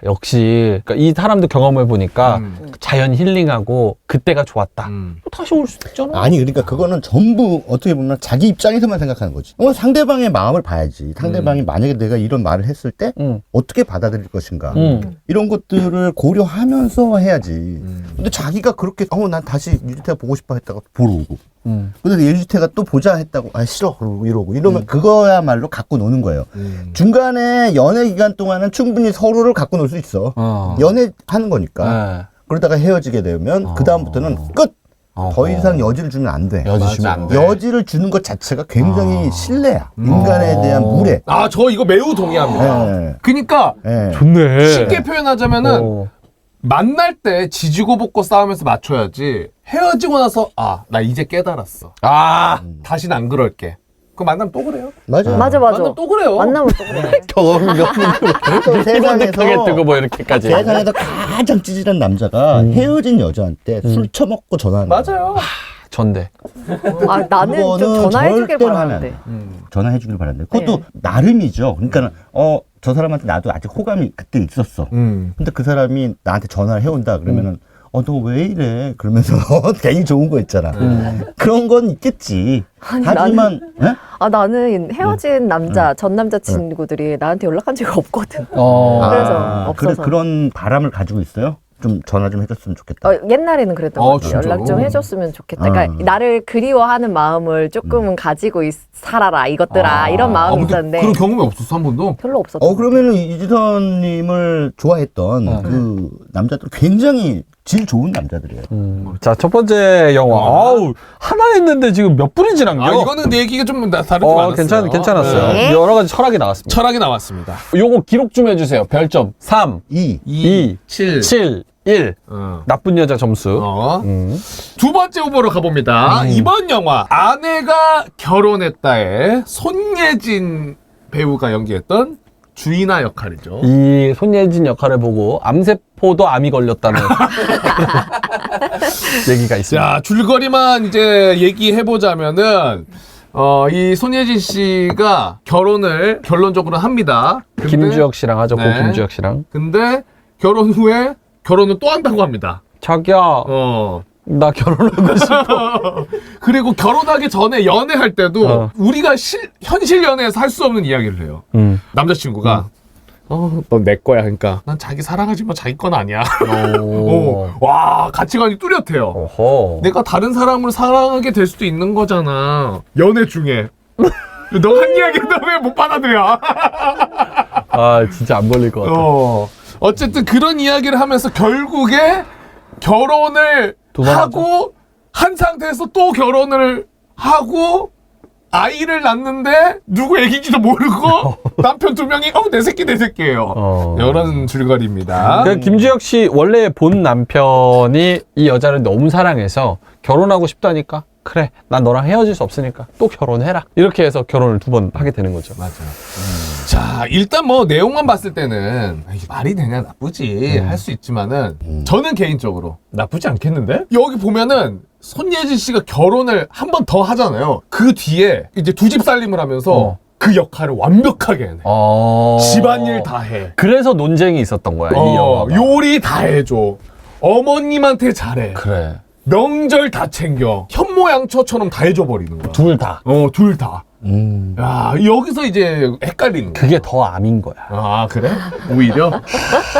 역시 그러니까 이 사람도 경험을 보니까 자연 힐링하고 그때가 좋았다. 또 다시 올 수도 있잖아. 아니 그러니까 그거는 전부 어떻게 보면 자기 입장에서만 생각하는 거지. 상대방의 마음을 봐야지. 상대방이 만약에 내가 이런 말을 했을 때 어떻게 받아들일 것인가. 이런 것들을 고려하면서 해야지. 근데 자기가 그렇게 난 다시 유지태가 보고 싶어 했다가 보러 오고. 근데 유지태가 또 보자 했다고 싫어 이러면 그거야말로 갖고 노는 거예요. 중간에 연애 기간 동안은 충분히 서로를 갖고 놀 수 있어. 연애하는 거니까. 그러다가 헤어지게 되면 그 다음부터는 끝. 더 이상 여지를 주면 안 돼. 여지 주면 안 돼. 여지를 주는 것 자체가 굉장히 신뢰야. 인간에 대한 무례. 저 이거 매우 동의합니다. 그러니까 좋네. 쉽게 표현하자면은 만날 때 지지고 볶고 싸우면서 맞춰야지. 헤어지고 나서 나 이제 깨달았어. 다시는 안 그럴게. 그럼 만나면 또 그래요. 맞아. 만나면 또 그래요. 만나면 또 그래. 그래서 뜨고 뭐 이렇게까지. 세상에서 가장 찌질한 남자가 헤어진 여자한테 술 처먹고 전화하는 거야. 맞아요. 전대. 나는 좀 그거는 전화해주길 절대로 바라는데. 전화해주길 바라는데 그것도 나름이죠. 그러니까 저 사람한테 나도 아직 호감이 그때 있었어. 근데 그 사람이 나한테 전화를 해온다 그러면은 너 왜 이래? 그러면서 괜히 좋은 거 있잖아. 그런 건 있겠지. 하지만 나는 헤어진 남자, 전 남자친구들이 나한테 연락한 적이 없거든. 그래서 없어서. 그런 바람을 가지고 있어요? 좀 전화 좀 해줬으면 좋겠다. 옛날에는 그랬던 것 같아요. 진짜로? 연락 좀 해줬으면 좋겠다. 그러니까 나를 그리워하는 마음을 조금은 가지고 살아라 이것들아 이런 마음이 근데 있었는데 그런 경험이 없었어 한 번도? 별로 없었던 그러면은 이지선님을 좋아했던 그 남자들 굉장히 질 좋은 남자들이에요. 자, 첫 번째 영화. 아우, 하나 했는데 지금 몇 분이 지난 아, 거? 이거는 내 얘기가 좀 다르게 많았어요. 괜찮았어요. 네. 여러 가지 철학이 나왔습니다. 철학이 나왔습니다. 요거 기록 좀 해주세요. 별점 3, 2. 7. 1. 어. 나쁜 여자 점수. 두 번째 후보로 가봅니다. 이번 영화 아내가 결혼했다에 손예진 배우가 연기했던 주인아 역할이죠. 이 손예진 역할을 보고 암세포도 암이 걸렸다는 얘기가 있습니다. 자, 줄거리만 이제 얘기해보자면은, 이 손예진 씨가 결혼을 결론적으로 합니다. 근데, 김주혁 씨랑 하죠. 고 네. 김주혁 씨랑. 근데 결혼 후에 결혼을 또 한다고 합니다. 자기야, 나 결혼하고 싶어. 그리고 결혼하기 전에 연애할 때도 우리가 현실 연애에서 할 수 없는 이야기를 해요. 남자친구가 넌 내 거야. 그러니까 난 자기 사랑하지만 자기 건 아니야. 와, 가치관이 뚜렷해요. 어허. 내가 다른 사람을 사랑하게 될 수도 있는 거잖아. 연애 중에. 너 한 이야기도 왜 못 받아들여? 아, 진짜 안 걸릴 것 같아. 어쨌든 그런 이야기를 하면서 결국에 결혼을 번 하고 한 상태에서 또 결혼을 하고 아이를 낳는데 누구 애기인지도 모르고 남편 2명이 내 새끼 내 새끼예요. 이런 줄거리입니다. 그 김주혁 씨 원래 본 남편이 이 여자를 너무 사랑해서 결혼하고 싶다니까 그래 난 너랑 헤어질 수 없으니까 또 결혼해라 이렇게 해서 결혼을 2번 하게 되는 거죠. 맞아요. 자, 일단 뭐 내용만 봤을 때는 이게 말이 되냐 나쁘지 할 수 있지만은 저는 개인적으로 나쁘지 않겠는데? 여기 보면은 손예진 씨가 결혼을 한 번 더 하잖아요. 그 뒤에 이제 2집 살림을 하면서 그 역할을 완벽하게 해내. 집안일 다 해. 그래서 논쟁이 있었던 거야. 이 영화가. 요리 다 해줘. 어머님한테 잘해. 그래. 명절 다 챙겨. 현모양처처럼 다 해줘버리는 거야. 둘 다. 둘 다. 야, 여기서 이제 헷갈리는 거야. 그게 더 암인 거야. 아, 그래? 오히려?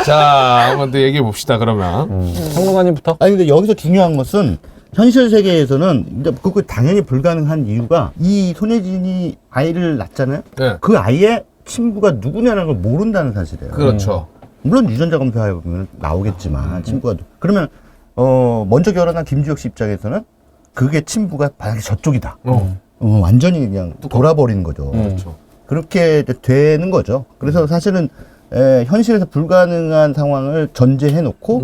자, 한번 더 얘기해 봅시다, 그러면. 평론가님부터. 아니 근데 여기서 중요한 것은 현실 세계에서는 이제 그거 당연히 불가능한 이유가 이 손예진이 아이를 낳잖아요. 네. 그 아이의 친부가 누구냐는 걸 모른다는 사실이에요. 그렇죠. 물론 유전자 검사해 보면 나오겠지만 친부가 그러면 먼저 결혼한 김주혁 씨 입장에서는 그게 친부가 만약에 저쪽이다. 완전히 그냥 돌아버리는 거죠. 그렇죠. 그렇게 되는 거죠. 그래서 사실은 현실에서 불가능한 상황을 전제해 놓고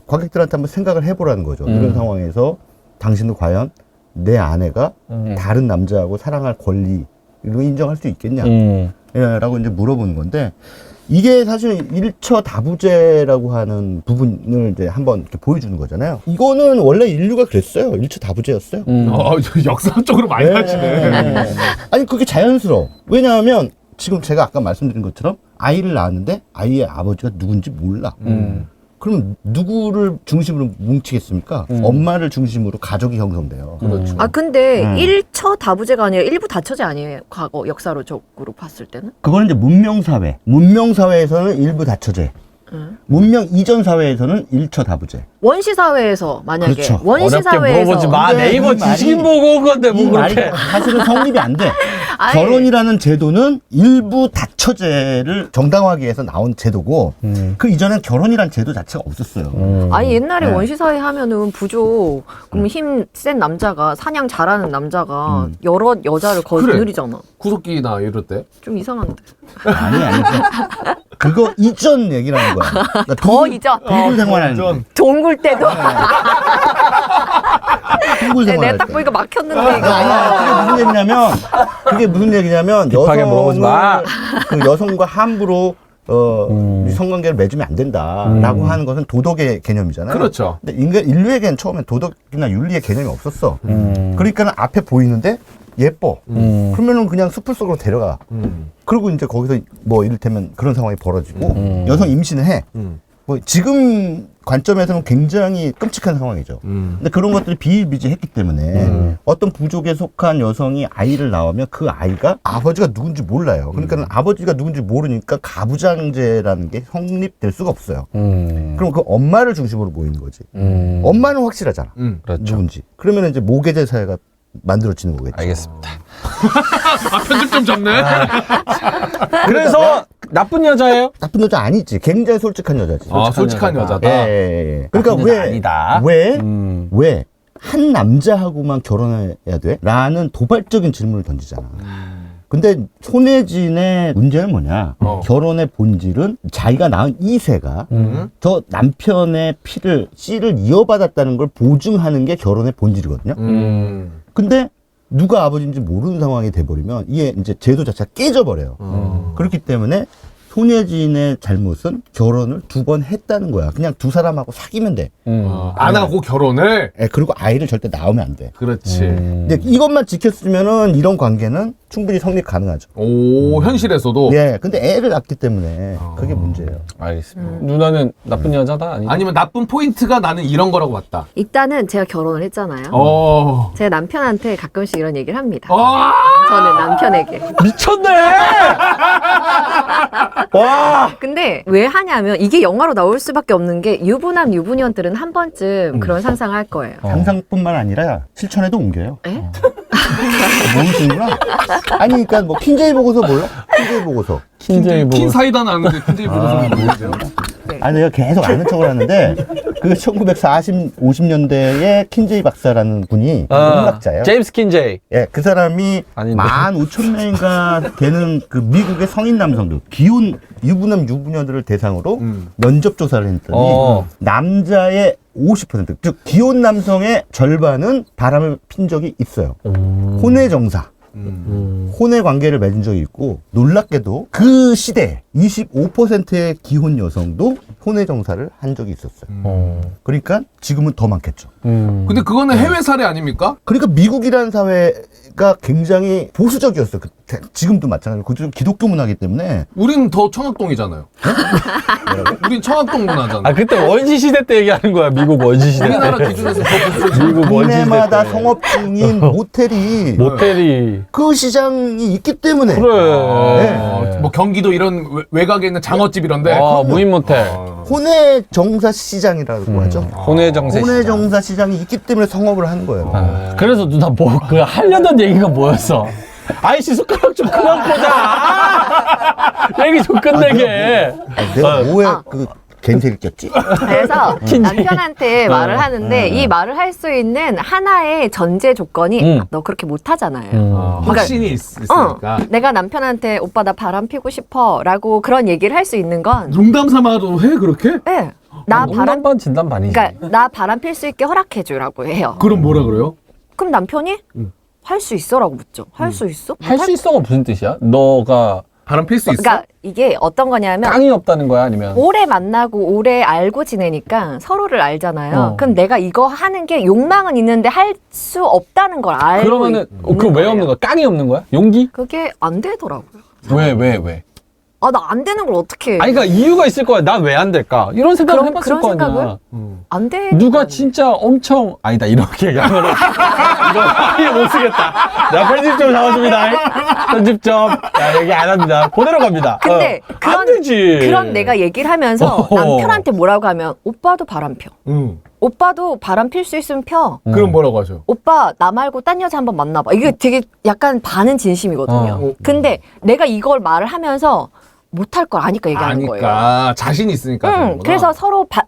관객들한테 한번 생각을 해보라는 거죠. 이런 상황에서 당신도 과연 내 아내가 다른 남자하고 사랑할 권리를 인정할 수 있겠냐? 라고 이제 물어보는 건데 이게 사실 일처다부제라고 하는 부분을 이제 한번 이렇게 보여주는 거잖아요. 이거는 원래 인류가 그랬어요. 일처다부제였어요. 역사적으로 많이 하시네. 아니 그게 자연스러워. 왜냐하면 지금 제가 아까 말씀드린 것처럼 아이를 낳았는데 아이의 아버지가 누군지 몰라. 그럼 누구를 중심으로 뭉치겠습니까? 엄마를 중심으로 가족이 형성돼요. 그렇죠. 아 근데 일처다부제가 아니라 일부 다처제 아니에요? 과거 역사적으로 봤을 때는? 그거는 이제 문명사회. 문명사회에서는 일부 다처제. 문명 이전 사회에서는 일처다부제. 원시사회에서 만약에 그렇죠. 원시사회에서 어렵게 물어보지 마. 근데 네이버 이 말이- 지식인 보고 온 건데 이 뭐 말이 그렇게. 사실은 성립이 안 돼. 아니. 결혼이라는 제도는 일부 다처제를 정당화하기 위해서 나온 제도고 그 이전엔 결혼이란 제도 자체가 없었어요. 아니 옛날에 네. 원시사회 하면은 부족 그럼 힘 센 남자가 사냥 잘하는 남자가 여러 여자를 거느리잖아. 구석기나 이럴 때. 좀 이상한데. 아니. 그거 이전 얘기라는 거야. 그러니까 더 이전. 동굴 생활하는 거. 동굴 때도. 동굴 네, 생활할 내가 딱 때. 보니까 막혔는데 이거. 아니야. 그게 무슨 얘기냐면 급하게 물어보지 마. 그 여성과 함부로 성관계를 맺으면 안 된다라고 하는 것은 도덕의 개념이잖아요. 그렇죠. 근데 인류에겐 처음엔 도덕이나 윤리의 개념이 없었어. 그러니까는 앞에 보이는데 예뻐. 그러면은 그냥 숲을 속으로 데려가. 그리고 이제 거기서 뭐 이를테면 그런 상황이 벌어지고 여성 임신을 해. 뭐 지금 관점에서는 굉장히 끔찍한 상황이죠. 근데 그런 것들이 비일비재했기 때문에 어떤 부족에 속한 여성이 아이를 낳으면 그 아이가 아버지가 누군지 몰라요. 그러니까 아버지가 누군지 모르니까 가부장제라는 게 성립될 수가 없어요. 그럼 그 엄마를 중심으로 모이는 거지. 엄마는 확실하잖아. 그렇죠. 누군지. 그러면 이제 모계제 사회가 만들어지는 거겠죠. 알겠습니다. 편집 좀 잡네. 그래서 나쁜 여자예요? 나쁜 여자 아니지. 굉장히 솔직한 여자지. 아, 솔직한 여자다. 예. 그러니까 나쁜 여자 아니다. 왜 한 남자하고만 결혼해야 돼? 라는 도발적인 질문을 던지잖아. 근데 손예진의 문제는 뭐냐? 결혼의 본질은 자기가 낳은 2세가 저 남편의 씨를 이어받았다는 걸 보증하는 게 결혼의 본질이거든요. 근데 누가 아버지인지 모르는 상황이 돼버리면 이게 이제 제도 자체가 깨져버려요. 그렇기 때문에 손예진의 잘못은 결혼을 2번 했다는 거야. 그냥 두 사람하고 사귀면 돼. 안 하고 결혼을? 예, 그리고 아이를 절대 낳으면 안 돼. 그렇지. 근데 이것만 지켰으면은 이런 관계는 충분히 성립 가능하죠. 오, 현실에서도? 예, 근데 애를 낳기 때문에 그게 문제예요. 알겠습니다. 누나는 나쁜 여자다? 아니다? 아니면 나쁜 포인트가 나는 이런 거라고 봤다. 일단은 제가 결혼을 했잖아요. 제 남편한테 가끔씩 이런 얘기를 합니다. 저는 남편에게. 미쳤네! 와! 근데 왜 하냐면 이게 영화로 나올 수밖에 없는 게 유부남 유부녀들은 한 번쯤 그런 상상을 할 거예요. 상상뿐만 아니라 실천에도 옮겨요. 에? 모르시는구나. 아니, 그러니까 뭐 킨제이 보고서 몰라? 킨제이 보고서. 킨 사이다는 아는데 킨제이 보고서는 모르세요? 아니, 내가 계속 아는 척을 하는데 그 1940, 50년대에 킨제이 박사라는 분이 음악자예요. 제임스 킨제이. 예, 그 사람이 아닌데. 15,000명인가 되는 그 미국의 성인 남성들, 기혼 유부남 유부녀들을 대상으로 면접 조사를 했더니 남자의 50%, 즉 기혼 남성의 절반은 바람을 핀 적이 있어요. 혼외 정사. 혼외 관계를 맺은 적이 있고, 놀랍게도 그 시대 25%의 기혼 여성도 혼외 정사를 한 적이 있었어요. 그러니까 지금은 더 많겠죠. 근데 그거는 해외 사례 아닙니까? 그러니까 미국이라는 사회가 굉장히 보수적이었어요. 지금도 마찬가지로. 그중 기독교 문화이기 때문에. 우린 더 청학동이잖아요. 우린 청학동 문화잖아. 아, 그때 원시 시대 때 얘기하는 거야. 미국 원시 시대 때. 우리나라 기준에서 더 보수적이지. 미국 원시 시대 국내마다 때. 성업 중인 모텔이. 그 시장이 있기 때문에. 그래. 뭐 경기도 이런 외곽에 있는 장어집 이런데. 무인 모텔. 혼외 정사 시장이라고 하죠. 혼외 정세. 혼외 정사 시장이 있기 때문에 성업을 하는 거예요. 그래서 누나 그 하려던 얘기가 뭐였어? 아이씨 숟가락 좀 그만 꽂아. 얘기 좀 끝내게. 내가 뭐에 그 겐세를 꼈지? 그래서 남편한테 말을 하는데 이 말을 할 수 있는 하나의 전제 조건이 너 그렇게 못하잖아요. 확신이 있으니까. 내가 남편한테 오빠 나 바람 피고 싶어 라고 그런 얘기를 할 수 있는 건 농담 삼아도 해 그렇게? 네, 나 바람 농담 반 진담 반이지. 그러니까 나 바람 필 수 있게 허락해 주라고 해요. 그럼 뭐라 그래요? 그럼 남편이 할 수 있어라고 묻죠. 할 수 있어? 할 수 있어가 무슨 뜻이야? 너가 바람 필 수 있어? 그러니까 이게 어떤 거냐면 깡이 없다는 거야? 아니면 오래 만나고 오래 알고 지내니까 서로를 알잖아요. 그럼 내가 이거 하는 게 욕망은 있는데 할 수 없다는 걸 알고 그러면은 있는 그거 왜 거예요. 없는 거야? 깡이 없는 거야? 용기? 그게 안 되더라고요. 왜? 아, 나 안 되는 걸 어떻게 해. 아니 그러니까 이유가 있을 거야. 난 왜 안 될까? 이런 생각을 그런- 해봤을 그런 거 아니야. 생각을? 안 돼. 누가 진짜 엄청 아니다 이렇게 얘기하면 이거 아예 못 쓰겠다. 나 편집 좀 잡아줍니다. 편집 좀. 야, 얘기 안 합니다. 그대로 갑니다. 근데 안 되지. 그런 내가 얘기를 하면서 남편한테 뭐라고 하면 오빠도 바람 펴. 오빠도 바람 필 수 있으면 펴. 그럼 뭐라고 하죠? 오빠 나 말고 딴 여자 한번 만나봐. 이게 되게 약간 반은 진심이거든요. 근데 내가 이걸 말을 하면서 못할 걸 아니까 얘기하는 거예요. 아니까 자신 있으니까. 그러는구나. 그래서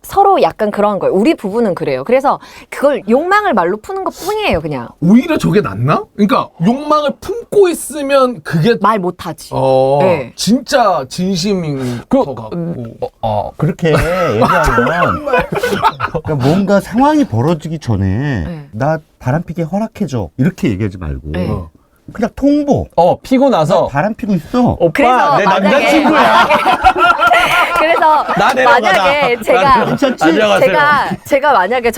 서로 약간 그런 거예요. 우리 부부는 그래요. 그래서 그걸 욕망을 말로 푸는 것 뿐이에요, 그냥. 오히려 저게 낫나? 그러니까 욕망을 품고 있으면 그게 말 못하지. 네. 진짜 진심인 것 같고. 그렇게 얘기하면 그러니까 뭔가 상황이 벌어지기 전에 나 바람피게 허락해줘 이렇게 얘기하지 말고 그냥 통보. 피고 나서 바람 피고 있어. 오빠 그래서 내 만약에- 남자친구야. 그래서 나 내려가자. 만약에 제가 만약에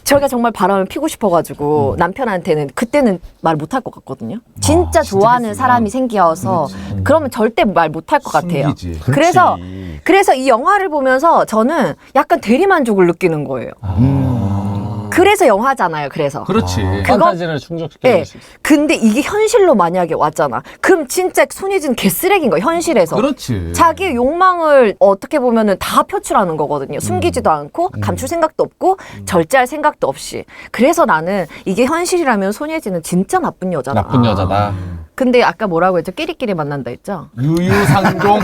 제가 정말 바람을 피고 싶어가지고 남편한테는 그때는 말 못할 것 같거든요. 진짜 좋아하는 사람이 생겨서 그러면 절대 말 못할 것 같아요. 숨기지. 그래서 이 영화를 보면서 저는 약간 대리만족을 느끼는 거예요. 그래서 영화잖아요. 그래서. 그렇지. 판타지를 충족시켜 네. 줄 수 있어. 근데 이게 현실로 만약에 왔잖아. 그럼 진짜 손예진 개쓰레기인 거야, 현실에서. 그렇지. 자기의 욕망을 어떻게 보면은 다 표출하는 거거든요. 숨기지도 않고, 감출 생각도 없고, 절제할 생각도 없이. 그래서 나는 이게 현실이라면 손예진은 진짜 나쁜 여자다. 나쁜 여자다. 근데 아까 뭐라고 했죠? 끼리끼리 만난다 했죠? 유유상종.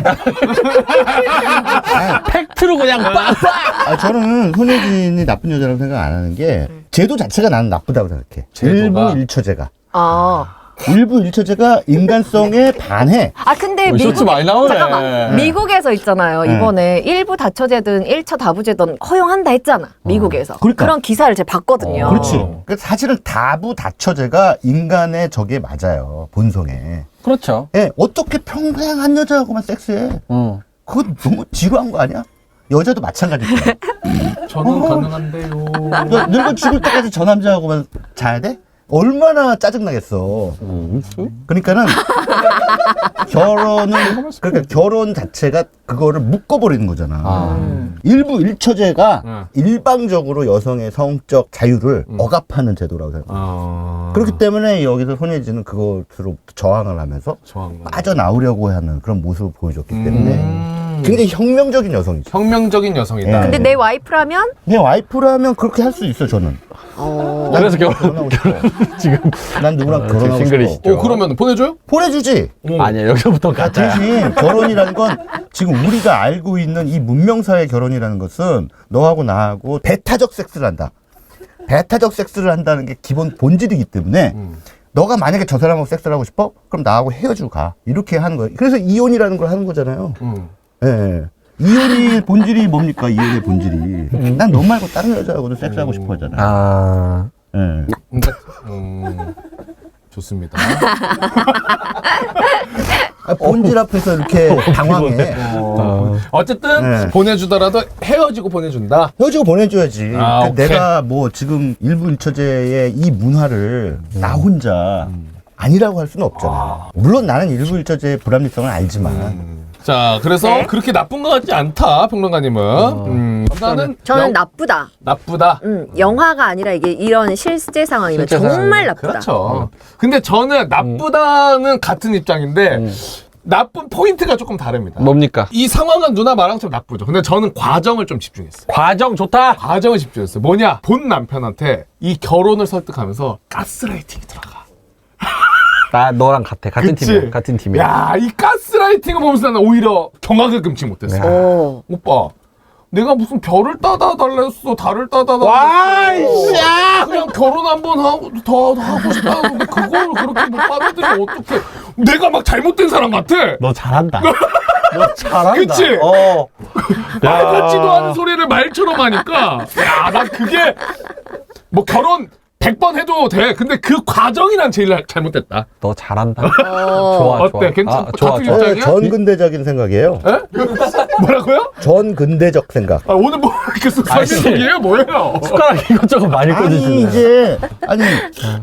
팩트로 그냥 빡빡! 아, 저는 손예진이 나쁜 여자라고 생각 안 하는 게 제도 자체가 나는 나쁘다고 생각해. 제도가? 일부 일처제가. 아. 일부 일처제가 인간성에 반해. 아, 근데 쇼츠 미국, 많이 나오네. 잠깐만. 미국에서 있잖아요. 이번에 일부 다처제든 1차 다부제든 허용한다 했잖아. 미국에서. 그러니까. 그런 기사를 제가 봤거든요. 그렇지. 그 사실은 다부 다처제가 인간의 저게 맞아요. 본성에. 그렇죠. 예, 어떻게 평생 한 여자하고만 섹스해? 그건 너무 지루한 거 아니야? 여자도 마찬가지지. 저는 가능한데요. 너 늙어 죽을 때까지 저 남자하고만 자야 돼? 얼마나 짜증나겠어. 그러니까는 그러니까 결혼 자체가 그거를 묶어버리는 거잖아. 일부 일처제가 일방적으로 여성의 성적 자유를 억압하는 제도라고 생각해요. 그렇기 때문에 여기서 손예진은 그것으로부터 저항을 하면서 빠져나오려고 하는 그런 모습을 보여줬기 때문에 굉장히 혁명적인 여성이죠. 혁명적인 여성이다. 예. 근데 내 와이프라면? 내 와이프라면 그렇게 할 수 있어, 저는. 그래서 결혼하고 싶어. 지금 난 누구랑 결혼하고 싱글이시죠. 싶어. 그러면 보내줘요? 보내주지. 아니야, 여기서부터 가짜야. 대신 결혼이라는 건 지금 우리가 알고 있는 이 문명사회 결혼이라는 것은 너하고 나하고 배타적 섹스를 한다. 배타적 섹스를 한다는 게 기본 본질이기 때문에 너가 만약에 저 사람하고 섹스를 하고 싶어? 그럼 나하고 헤어지고 가. 이렇게 하는 거예요. 그래서 이혼이라는 걸 하는 거잖아요. 예. 이혼의 본질이 뭡니까? 이혼의 본질이. 난 너 말고 다른 여자하고도 섹스하고 싶어 하잖아. 아. 예. 좋습니다. 아, 본질 앞에서 이렇게 당황해. 어쨌든 네. 보내주더라도 헤어지고 보내준다. 헤어지고 보내줘야지. 아, 그러니까 오케이. 내가 뭐 지금 일부 일처제의 이 문화를 나 혼자 아니라고 할 수는 없잖아. 물론 나는 일부 일처제의 불합리성을 알지만. 자, 그래서 네? 그렇게 나쁜 것 같지 않다, 평론가님은. 나는 저는 나쁘다. 나쁘다. 영화가 아니라 이게 이런 실제 상황이면 실제 정말 나쁘다. 그렇죠. 근데 저는 나쁘다는 같은 입장인데 나쁜 포인트가 조금 다릅니다. 뭡니까? 이 상황은 누나 말랑처럼 나쁘죠. 근데 저는 과정을 좀 집중했어요. 과정 좋다. 과정을 집중했어요. 뭐냐? 본 남편한테 이 결혼을 설득하면서 가스라이팅이 들어가. 나 너랑 같아. 같은 그치? 팀이야. 같은 팀이야. 야, 이 가스라이팅을 보면서 나는 오히려 경악을 금치 못했어. 오. 오빠, 내가 무슨 별을 따다 달랬어, 달을 따다 달랬어. 와, 이씨야! 그냥 결혼 한번 하고 더 하고 싶다는데 그걸 그렇게 못 받아들이면 어떡해? 내가 막 잘못된 사람 같아. 너 잘한다. 너 잘한다. 그치? 어. 말 같지도 않은 소리를 말처럼 하니까 야, 난 그게 뭐 결혼 100번 해도 돼. 근데 그 과정이 난 제일 잘못됐다. 너 잘한다. 어. 좋아, 어때? 좋아. 괜찮? 좋아, 같은 좋아. 입장이야? 전근대적인 생각이에요. 에? 뭐라고요? 전근대적 생각. 아, 오늘 뭐 이렇게 설명이에요? 뭐예요? 숟가락 이것저것 많이 아니 꽂으시네. 이제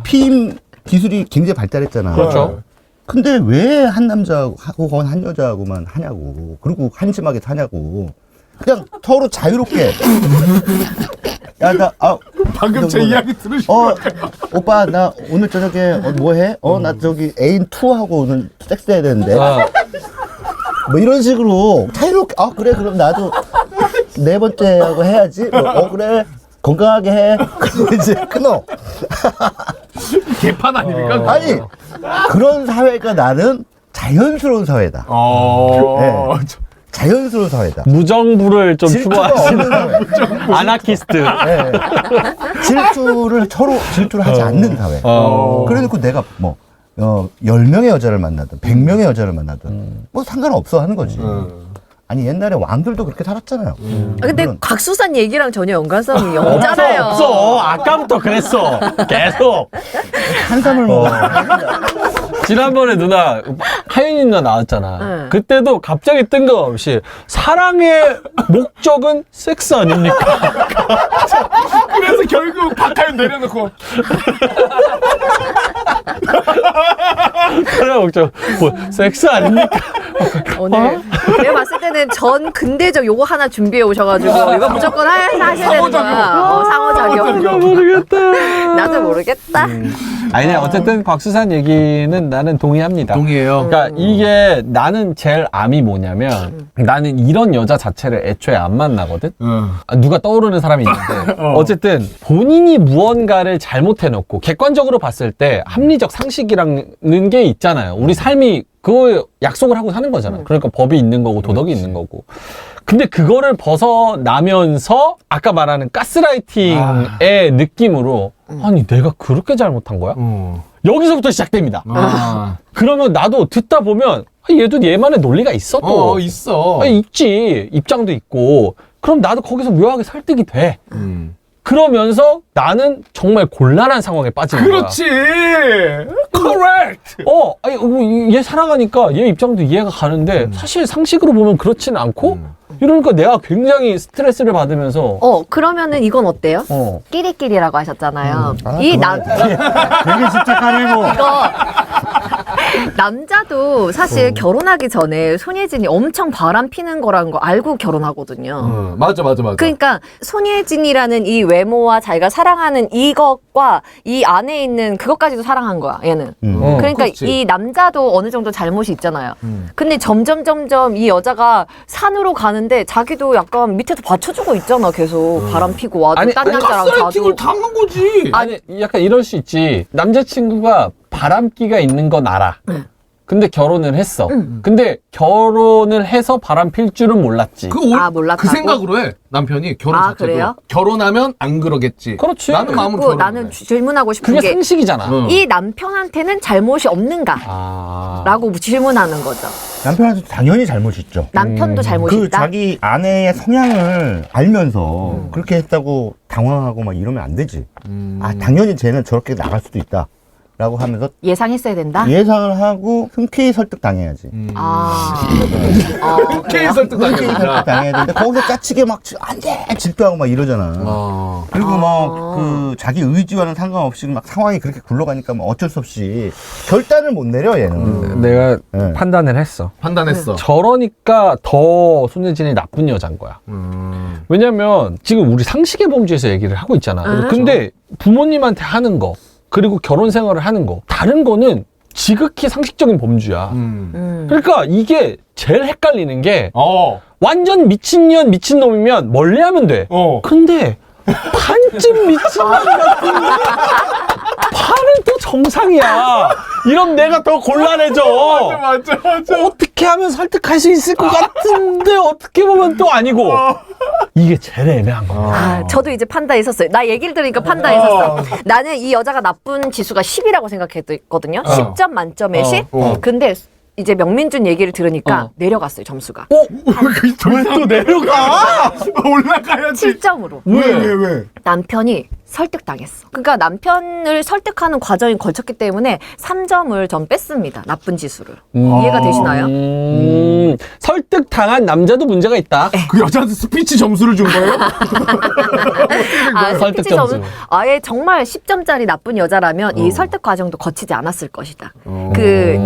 피임 기술이 굉장히 발달했잖아. 그렇죠. 근데 왜 한 남자하고 혹은 한 여자하고만 하냐고. 그리고 한심하게 사냐고. 그냥 서로 자유롭게. 야, 방금 제 이야기 들으시고 오빠 나 오늘 저녁에 뭐 해? 나 저기 애인 2하고 오늘 섹스해야 되는데. 뭐 이런 식으로 자유롭게 그래 그럼 나도 네 번째하고 해야지. 그래 건강하게 해. 그리고 이제 끊어. 개판 아닙니까? 아니 그런 사회가 나는 자연스러운 사회다. 네. 자연스러운 사회다. 무정부를 좀 질투가 추구하시는 없는 사회. 아나키스트. 네. 질투를 하지 않는 사회. 그래놓고 내가 뭐 10명의 여자를 만나든 100명의 여자를 만나든 뭐 상관없어 하는 거지. 아니 옛날에 왕들도 그렇게 살았잖아요. 근데 물론. 곽수산 얘기랑 전혀 연관성이 없잖아요. 없어. 아까부터 그랬어. 계속. 한삼을 먹어. 지난번에 누나 하윤이 누나 나왔잖아. 네. 그때도 갑자기 뜬금없이 사랑의 목적은 섹스 아닙니까? 그래서 결국 박하윤 내려놓고 사랑의 목적 뭐 섹스 아닙니까? 오늘 내가 봤을 때는 전 근대적 요거 하나 준비해 오셔가지고 이거 무조건 하셔야 되는 거야. 상호작용. 모르겠다. 나도 모르겠다. 아니, 네, 어쨌든 곽수산 얘기는 나는 동의합니다. 동의해요. 그러니까 이게 나는 제일 암이 뭐냐면 나는 이런 여자 자체를 애초에 안 만나거든. 누가 떠오르는 사람이 있는데 어쨌든 본인이 무언가를 잘못해놓고 객관적으로 봤을 때 합리적 상식이라는 게 있잖아요. 우리 삶이 그 약속을 하고 사는 거잖아. 그러니까 법이 있는 거고 도덕이 있는 거고. 근데 그거를 벗어나면서 아까 말하는 가스라이팅의 느낌으로 아니 내가 그렇게 잘못한 거야? 여기서부터 시작됩니다. 그러면 나도 듣다 보면 얘도 얘만의 논리가 있어 또. 있어. 아니, 있지. 입장도 있고. 그럼 나도 거기서 묘하게 설득이 돼. 그러면서 나는 정말 곤란한 상황에 빠지는 거야. 그렇지. correct. 아니, 얘 살아가니까 얘 입장도 이해가 가는데 사실 상식으로 보면 그렇지는 않고 이러니까 내가 굉장히 스트레스를 받으면서 그러면은 이건 어때요? 끼리끼리라고 하셨잖아요. 되게 집착하네 뭐. 이거 남자도 사실 결혼하기 전에 손예진이 엄청 바람 피는 거라는 거 알고 결혼하거든요. 맞아. 그러니까 손예진이라는 이 외모와 자기가 사랑하는 이것과 이 안에 있는 그것까지도 사랑한 거야, 얘는. 그러니까 그렇지. 이 남자도 어느 정도 잘못이 있잖아요. 근데 점점 이 여자가 산으로 가는데 자기도 약간 밑에서 받쳐주고 있잖아, 계속. 바람 피고 와도 아니, 딴 남자랑 가스라이팅을 자도. 당한 거지. 아니 약간 이럴 수 있지. 남자친구가 바람기가 있는 건 알아. 근데 결혼을 했어. 근데 결혼을 해서 바람 필 줄은 몰랐지. 몰랐다고? 그 생각으로 해. 남편이 결혼 자체도. 그래요? 결혼하면 안 그러겠지. 그렇지. 나는 마음으로 그리고 결혼해. 나는 질문하고 싶은 그게 게 상식이잖아. 이 남편한테는 잘못이 없는가? 라고 질문하는 거죠. 남편한테 당연히 잘못이 있죠. 남편도 잘못이 그 있다? 자기 아내의 성향을 알면서 그렇게 했다고 당황하고 막 이러면 안 되지. 당연히 쟤는 저렇게 나갈 수도 있다. 라고 하면서 예상했어야 된다? 예상을 하고 흔쾌히 설득당해야지. 흔쾌히 설득당했다. 당해야 되는데 거기서 짜치게 막 안돼 질투하고 막 이러잖아. 그리고 막 그 자기 의지와는 상관없이 막 상황이 그렇게 굴러가니까 막 어쩔 수 없이 결단을 못 내려 얘는. 내가 네. 판단을 했어. 판단했어. 저러니까 더 손예진이 나쁜 여자인 거야. 왜냐면 지금 우리 상식의 범주에서 얘기를 하고 있잖아. 근데 부모님한테 하는 거 그리고 결혼 생활을 하는 거 다른 거는 지극히 상식적인 범주야. 그러니까 이게 제일 헷갈리는 게 완전 미친년 미친놈이면 멀리하면 돼. 근데 반쯤 미친년 같은데 반은 또 정상이야. 이러면 내가 더 곤란해져. 맞아. 어떻게 하면 설득할 수 있을 것 같은데 어떻게 보면 또 아니고 이게 제일 애매한 거야. 저도 이제 판단했었어요. 나 얘기를 들으니까 판단했었어. 나는 이 여자가 나쁜 지수가 10이라고 생각했거든요. 10점 만점에 10. 근데 이제 명민준 얘기를 들으니까 내려갔어요, 점수가. 왜 또 내려가? 올라가야지. 7점으로. 왜? 남편이 설득당했어. 그러니까 남편을 설득하는 과정이 걸쳤기 때문에 3점을 전 뺐습니다. 나쁜 지수를. 이해가 되시나요? 설득당한 남자도 문제가 있다. 그 여자한테 스피치 점수를 준 거예요? 설득 스피치 점수. 아예 정말 10점짜리 나쁜 여자라면 이 설득 과정도 거치지 않았을 것이다. 그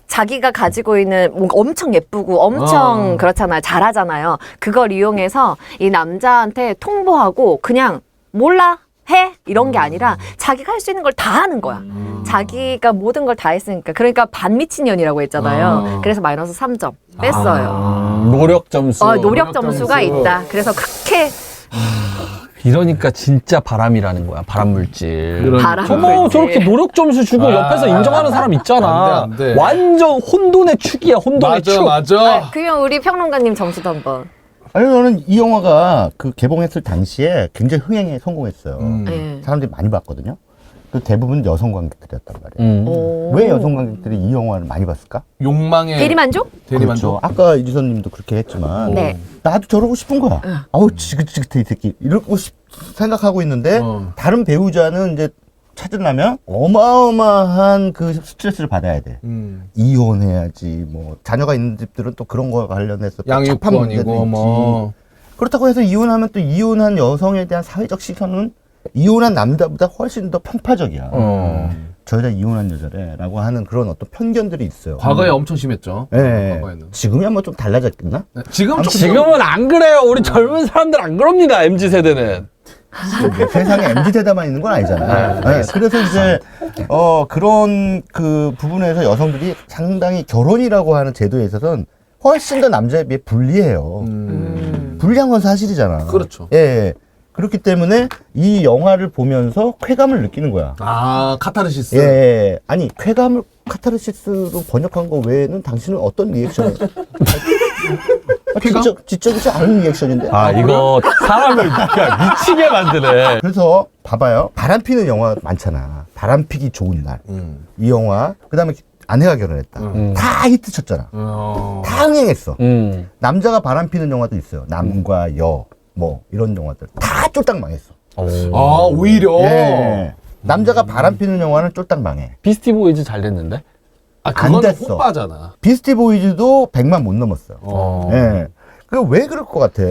자기가 가지고 있는 뭔가 엄청 예쁘고 엄청 그렇잖아요. 잘하잖아요. 그걸 이용해서 이 남자한테 통보하고 그냥 몰라 해 이런 게 아니라 자기가 할 수 있는 걸 다 하는 거야. 자기가 모든 걸 다 했으니까. 그러니까 반미친년이라고 했잖아요. 그래서 마이너스 3점 뺐어요. 노력 점수. 노력 점수가 있다. 그래서 그렇게 이러니까 진짜 바람이라는 거야. 바람 물질. 바람 어머, 물질. 저렇게 노력 점수 주고 옆에서 인정하는 사람 있잖아. 안 돼. 완전 혼돈의 축이야. 혼돈의 축. 맞아. 그럼 우리 평론가님 점수도 한번. 아니 저는 이 영화가 그 개봉했을 당시에 굉장히 흥행에 성공했어요. 네. 사람들이 많이 봤거든요. 그 대부분 여성 관객들이었단 말이에요. 오. 왜 여성 관객들이 이 영화를 많이 봤을까? 욕망의 대리만족? 대리만족. 그렇죠. 아까 이지선님도 그렇게 했지만 네. 나도 저러고 싶은 거야. 아우 지긋지긋해 이 새끼 이러고 생각하고 있는데 다른 배우자는 이제 찾으려면 어마어마한 그 스트레스를 받아야 돼. 이혼해야지 뭐 자녀가 있는 집들은 또 그런 거와 관련해서 또 착한 문제도 양육권이고 있지. 뭐. 그렇다고 해서 이혼하면 또 이혼한 여성에 대한 사회적 시선은 이혼한 남자보다 훨씬 더 편파적이야. 저 여자 이혼한 여자래라고 하는 그런 어떤 편견들이 있어요. 과거에 엄청 심했죠. 예. 과거에는. 지금이야 뭐 좀 달라졌겠나? 지금 지금은 안 그래요. 우리 젊은 사람들 안 그럽니다. MZ세대는. 세상에 MZ세대만 있는 건 아니잖아요. 네, 그래서 이제 그런 그 부분에서 여성들이 상당히 결혼이라고 하는 제도에 있어서는 훨씬 더 남자에 비해 불리해요. 불리한 건 사실이잖아. 그렇죠. 예. 그렇기 때문에 이 영화를 보면서 쾌감을 느끼는 거야. 아, 카타르시스. 예. 아니, 쾌감을 카타르시스로 번역한 거 외에는 당신은 어떤 리액션을? 쾌감? 지적이지 않은 리액션인데. 아, 이거 사람을 그러니까 미치게 만드네. 그래서 봐봐요. 바람 피는 영화 많잖아. 바람 피기 좋은 날. 이 영화. 그 다음에 아내가 결혼했다. 다 히트 쳤잖아. 다 흥행했어. 남자가 바람 피는 영화도 있어요. 남과 여. 뭐 이런 영화들 다 쫄딱 망했어. 아, 오히려. 예. 남자가 바람 피는 영화는 쫄딱 망해. 비스티 보이즈 잘 됐는데? 아, 안 그거는 됐어. 호빠잖아. 비스티 보이즈도 100만 못 넘었어요. 예. 그 왜 그럴 것 같아?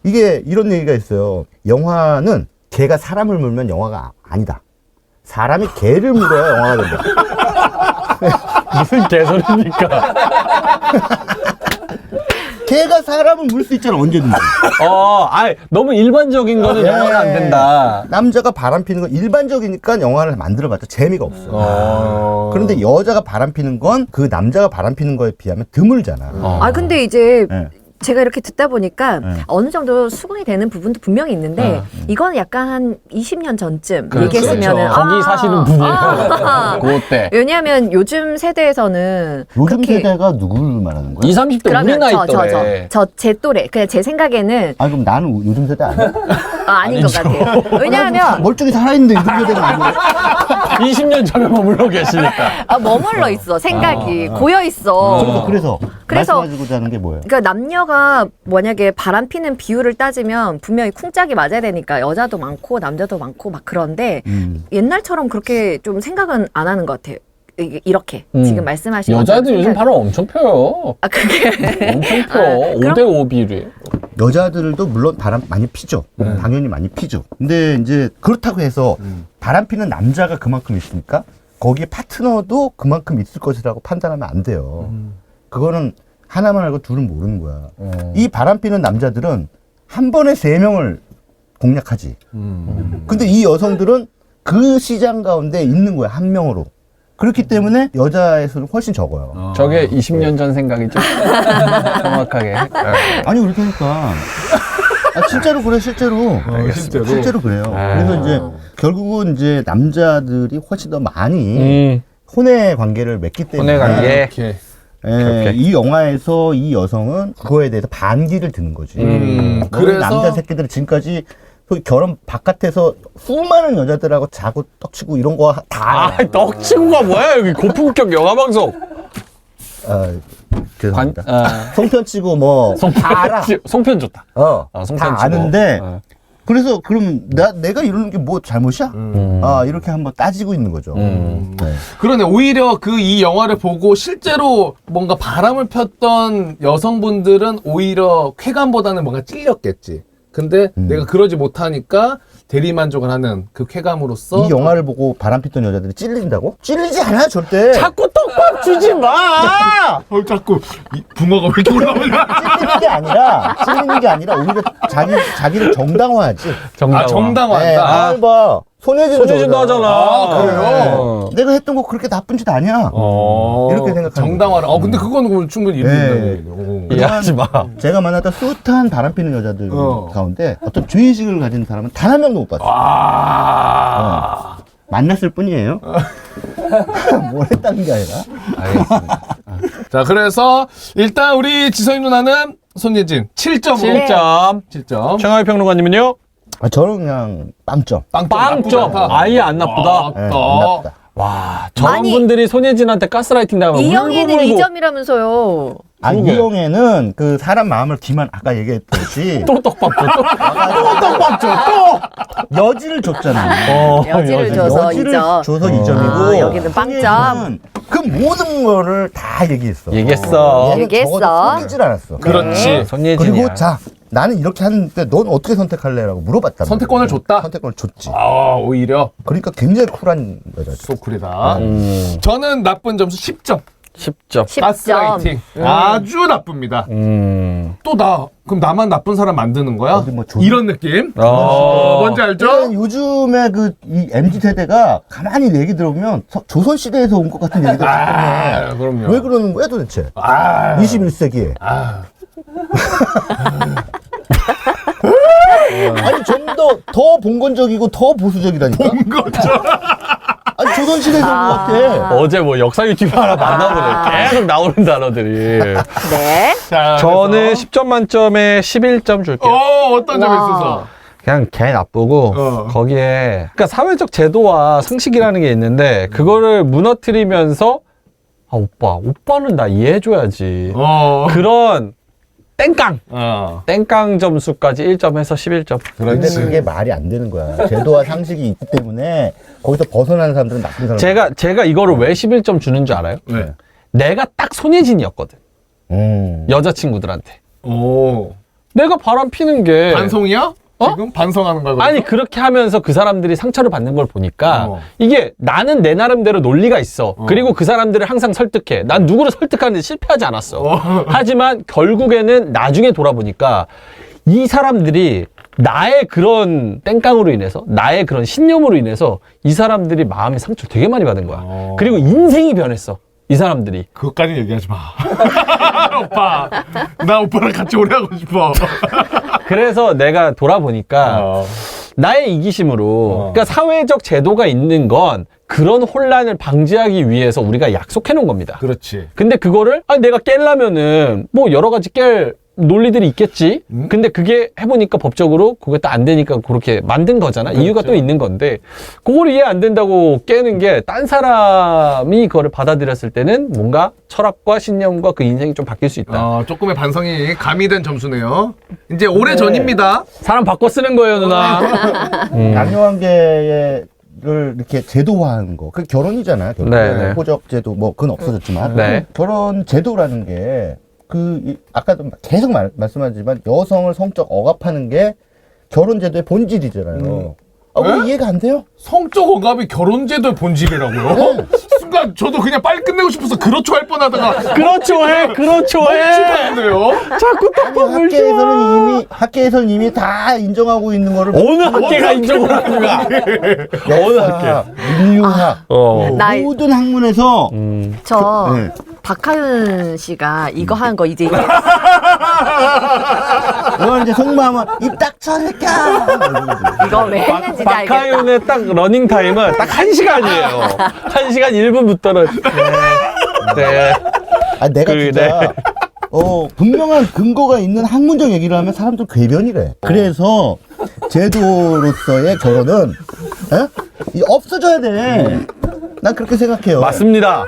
이게 이런 얘기가 있어요. 영화는 개가 사람을 물면 영화가 아니다. 사람이 개를 물어야 영화가 된다. 무슨 개소리입니까? 개가 사람을 물 수 있잖아, 언제든지. 너무 일반적인 거는 예. 영화가 안 된다. 남자가 바람 피는 건 일반적이니까 영화를 만들어봤자 재미가 없어. 그런데 여자가 바람 피는 건 그 남자가 바람 피는 거에 비하면 드물잖아. 아 근데 이제 예. 제가 이렇게 듣다 보니까 네. 어느 정도 수긍이 되는 부분도 분명히 있는데 이건 약간 한 20년 전쯤 그렇죠. 얘기했으면은 거기 사시는 분이에요. 그때. 왜냐하면 요즘 세대에서는 요즘 그렇게 세대가 누구를 말하는 거야? 20, 30대 우리 그러면 나이 또래. 제 또래 그냥 제 생각에는 아, 그럼 나는 요즘 세대 아니야? 아닌 것 같아요. 왜냐하면 멀쩡히 살아있는데 요즘 세대가 아니야. 20년 전에 머물러 계시니까. 머물러 있어 생각이 고여 있어. 그래서 그래서- 말씀하시고자 하는 게 뭐예요? 그러니까 남녀가 만약에 바람 피는 비율을 따지면 분명히 쿵짝이 맞아야 되니까 여자도 많고 남자도 많고 막 그런데 옛날처럼 그렇게 좀 생각은 안 하는 것 같아요. 이렇게 지금 말씀하신 여자도 것처럼 요즘 생각- 바람 엄청 펴요. 그게 엄청 펴. 그럼- 5대5 비율이에요. 여자들도 물론 바람 많이 피죠. 당연히 많이 피죠. 근데 이제 그렇다고 해서 바람 피는 남자가 그만큼 있으니까 거기에 파트너도 그만큼 있을 것이라고 판단하면 안 돼요. 그거는 하나만 알고 둘은 모르는 거야. 이 바람 피는 남자들은 한 번에 3명을 공략하지. 근데 이 여성들은 그 시장 가운데 있는 거야, 한 명으로. 그렇기 때문에 여자의 수는 훨씬 적어요. 저게 20년 전 생각이죠. 정확하게. 아니, 그렇게 하니까. 아, 진짜로 그래, 실제로. 실제로 그래요. 그래서 이제 결국은 이제 남자들이 훨씬 더 많이 혼의 관계를 맺기 때문에. 혼의 관계. 오케이. 예, 이 영화에서 이 여성은 그거에 대해서 반기를 드는 거지. 너는 그래서- 남자 새끼들이 지금까지 그 결혼 바깥에서 수많은 여자들하고 자고 떡치고 이런 거 다. 떡친구가 뭐야, 여기 고품격 영화방송. 죄송합니다. 송편 치고 뭐 다 알아. 송편 좋다. 송편 다 치고. 아는데. 그래서 그럼 내가 이러는 게 뭐 잘못이야? 이렇게 한번 따지고 있는 거죠. 네. 그러네. 오히려 이 영화를 보고 실제로 뭔가 바람을 폈던 여성분들은 오히려 쾌감보다는 뭔가 찔렸겠지. 근데 내가 그러지 못하니까 대리만족을 하는 그 쾌감으로서 이 영화를 보고 바람 피던 여자들이 찔린다고? 찔리지 않아, 절대. 자꾸 떡밥 주지 마! 자꾸 붕어가 왜 이렇게 올라오냐? 찔리는 게 아니라 오히려 자기를 정당화하지. 아, 정당화한다. 네, 봐. 손예진도 하잖아. 아, 그래요? 내가 했던 거 그렇게 나쁜 짓 아니야. 이렇게 생각하는 정당화를. 근데 그건 충분히 일리 네. 있는 이해하지 마. 제가 만났던 숱한 바람 피는 여자들 가운데 어떤 죄의식을 가진 사람은 단 한 명도 못 봤어요. 만났을 뿐이에요. 뭘 했다는 게 아니라. 알겠습니다. 자, 그래서 일단 우리 지선이 누나는 손예진 7점으로. 7점. 7점. 최강희 평론가님은요? 저는 그냥 빵점. 빵점. 아예 안 나쁘다. 네, 안 나쁘다. 와, 저런 아니, 분들이 손예진한테 가스라이팅 당하면 이영애는 울고 2점이라면서요. 이영애는 그 사람 마음을 기만 아까 얘기했듯이 또 떡밥 줘. 또 떡밥 줘. 또. 여지를 줬잖아요. 여지를 줘서 여지를 2점. 줘서 2점이고 여기는 빵점. 손예진은 그 모든 거를 다 얘기했어. 얘기했어. 얘는 얘기했어. 적어도 속이질 않았어. 그렇지. 손예진이야. 그리고 자 나는 이렇게 하는데 넌 어떻게 선택할래라고 물어봤단 말이야. 선택권을 줬다? 선택권을 줬지. 아, 오히려. 그러니까 굉장히 쿨한 여자죠. 소쿨이다. 저는 나쁜 점수 10점. 10점. 10점. 가스라이팅. 아주 나쁩니다. 그럼 나만 나쁜 사람 만드는 거야? 어디 뭐 이런 느낌? 뭔지 알죠? 그러니까 요즘에 이 MZ 세대가 가만히 얘기 들어보면 조선 시대에서 온 것 같은 얘기들 해. 그럼요. 왜 그러는 거야 도대체? 21세기에. 아니 좀 더 봉건적이고 더 보수적이라니까. 봉건적. 아니 조선 시대에서 온 것 같아. 어제 뭐 역사 유튜브 하나 만나보네. 계속 나오는 단어들이. 네. 자, 저는 그래서 10점 만점에 11점 줄게요. 어떤 점이 있어서? 그냥 개 나쁘고 거기에 그러니까 사회적 제도와 상식이라는 게 있는데 그거를 무너뜨리면서 아 오빠는 나 이해해줘야지 그런 땡깡 땡깡 점수까지 1점 해서 11점. 근데 그게 말이 안 되는 거야. 제도와 상식이 있기 때문에 거기서 벗어나는 사람들은 나쁜 사람. 제가 이거를 왜 11점 주는 줄 알아요? 네. 내가 딱 손예진이었거든. 여자친구들한테. 내가 바람 피는 게 반송이야? 지금 반성하는 거야? 아니 그렇게 하면서 그 사람들이 상처를 받는 걸 보니까 이게 나는 내 나름대로 논리가 있어. 그리고 그 사람들을 항상 설득해. 난 누구를 설득하는데 실패하지 않았어. 하지만 결국에는 나중에 돌아보니까 이 사람들이 나의 그런 땡깡으로 인해서 나의 그런 신념으로 인해서 이 사람들이 마음의 상처를 되게 많이 받은 거야. 그리고 인생이 변했어. 이 사람들이. 그것까지 얘기하지 마. 오빠, 나 오빠랑 같이 오래 하고 싶어. 그래서 내가 돌아보니까 나의 이기심으로 그러니까 사회적 제도가 있는 건 그런 혼란을 방지하기 위해서 우리가 약속해 놓은 겁니다. 그렇지. 근데 그거를 내가 깰려면은 뭐 여러 가지 깰 논리들이 있겠지. 근데 그게 해보니까 법적으로 그게 또 안 되니까 그렇게 만든 거잖아. 그렇죠. 이유가 또 있는 건데 그걸 이해 안 된다고 깨는 게 딴 사람이 그거를 받아들였을 때는 뭔가 철학과 신념과 그 인생이 좀 바뀔 수 있다. 조금의 반성이 가미된 점수네요. 이제 오래 전입니다. 사람 바꿔 쓰는 거예요, 누나. 남녀관계를 이렇게 제도화하는 거. 그게 결혼이잖아요. 결혼. 네. 호적 제도 뭐 그건 없어졌지만 네. 결혼 제도라는 게 아까도 계속 말씀하지만 여성을 성적 억압하는 게 결혼 제도의 본질이잖아요. 왜 이해가 안 돼요? 성적 억압이 결혼제도의 본질이라고요? 순간 저도 그냥 빨리 끝내고 싶어서 그렇죠 할 뻔하다가 그렇죠 해. 멈추는데요? 자꾸 떡밥을 줘. 학계에서는 이미 다 인정하고 있는 거를 어느 학계가 인정을 하는 거야? 어느 학계? 인류학 나이- 모든 학문에서 저 네. 박하윤 씨가 이거 하는 거 이제 이건 이제 속마음은 입 닥쳐 새끼야. 이거 왜 했는지 이제 알겠다. 박하윤의 딱 러닝 타임은 딱 1시간이에요. 1시간 1분부터는 네. 내가 진짜 분명한 근거가 있는 학문적 얘기를 하면 사람들 궤변이래. 그래서 제도로서의 결혼은 없어져야 돼. 난 그렇게 생각해요. 맞습니다.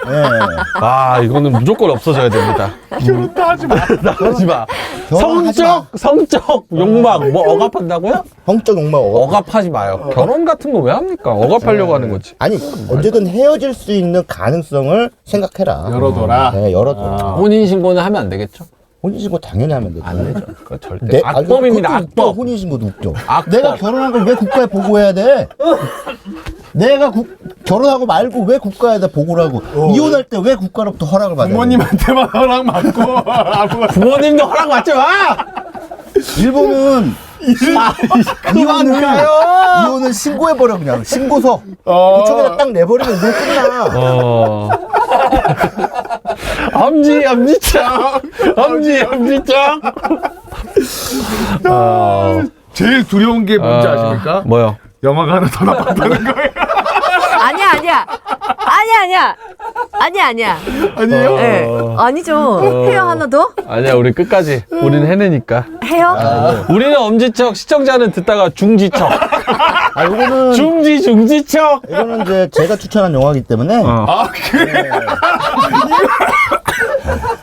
예. 이거는 무조건 없어져야 됩니다. 결혼도 하지 마. 하지 마. 결혼하지 마. 성적 욕망 뭐 억압한다고요? 성적 욕망 억압하지 마요. 결혼 같은 거 왜 합니까? 억압하려고 하는 거지. 아니 언제든 헤어질 수 있는 가능성을 생각해라. 열어둬라. 네, 열어둬라. 혼인신고는 하면 안 되겠죠? 혼인신고 당연히 하면 되지. 안 되죠. 그거 절대. 악법입니다. 그것도 웃겨. 악법. 혼인신고도 웃겨. 악법. 내가 결혼한 걸 왜 국가에 보고해야 돼? 내가 결혼하고 말고 왜 국가에다 보고를 하고 이혼할 때 왜 국가로부터 허락을 받아야 돼? 부모님한테만 허락 받고 부모님도 허락 받지 마! 일본은 이혼은 신고해버려 그냥 신고서 그쪽에다 딱 내버리면 이제 끝나. 엄지척! 제일 두려운 게 뭔지 아십니까? 뭐요? 영화가 하나 더 나왔다는 거예요. 아니야. 아니에요? 네. 아니죠. 해요 하나 더? 아니야, 우리 끝까지. 우리는 해내니까. 해요? 우리는 엄지척, 시청자는 듣다가 중지척. 이거는 중지척! 이거는 이제 제가 추천한 영화이기 때문에 그래.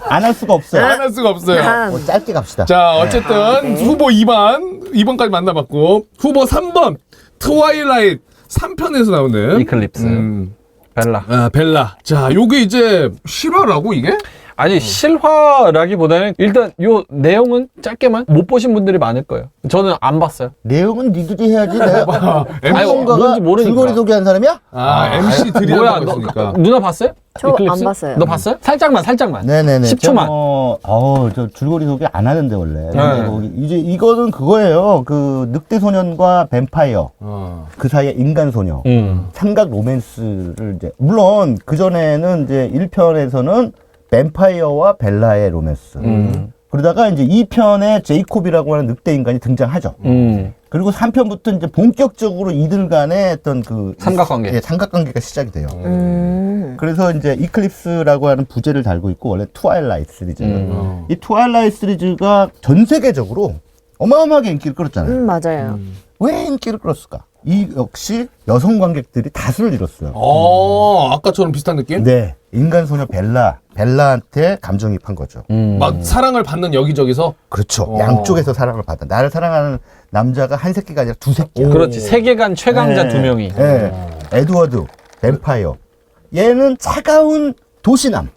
안 할 수가 없어요. 안 할 수가 없어요. 짧게 갑시다. 자, 어쨌든 후보 2번까지 만나봤고 후보 3번 트와일라이트 3편에서 나오는 이클립스. 벨라. 벨라. 자, 요게 이제 실화라고 이게? 아니 실화라기보다는 일단 요 내용은 짧게만 못 보신 분들이 많을 거예요. 저는 안 봤어요. 내용은 니들이 해야지. 내가 아니, 뭔가가 뭔지 모르니까. 줄거리 소개한 사람이야? MC 뭐야, 드리라고 너, 했으니까. 누나 봤어요? 저 이클립스? 안 봤어요. 너 봤어요? 살짝만. 네네네. 10초만. 저 줄거리 소개 안 하는데 원래. 네. 근데 거기 이제 이거는 그거예요. 그 늑대 소년과 뱀파이어 그 사이에 인간 소녀 삼각 로맨스를 이제 물론 그 전에는 이제 1편에서는 뱀파이어와 벨라의 로맨스. 그러다가 이제 2편에 제이콥이라고 하는 늑대 인간이 등장하죠. 그리고 3편부터 이제 본격적으로 이들 간의 어떤 그 삼각관계. 예, 삼각관계가 시작이 돼요. 그래서 이제 이클립스라고 하는 부제를 달고 있고 원래 트와일라이트 시리즈. 이 트와일라이트 시리즈가 전 세계적으로 어마어마하게 인기를 끌었잖아요. 맞아요. 왜 인기를 끌었을까? 이 역시 여성 관객들이 다수를 이뤘어요. 아까처럼 비슷한 느낌? 네, 인간 소녀 벨라한테 감정이입한 거죠. 막 사랑을 받는 여기저기서? 그렇죠. 양쪽에서 사랑을 받아. 나를 사랑하는 남자가 한 새끼가 아니라 두 새끼야. 그렇지. 세계관 최강자 네. 두 명이. 네. 에드워드, 뱀파이어. 얘는 차가운 도시남,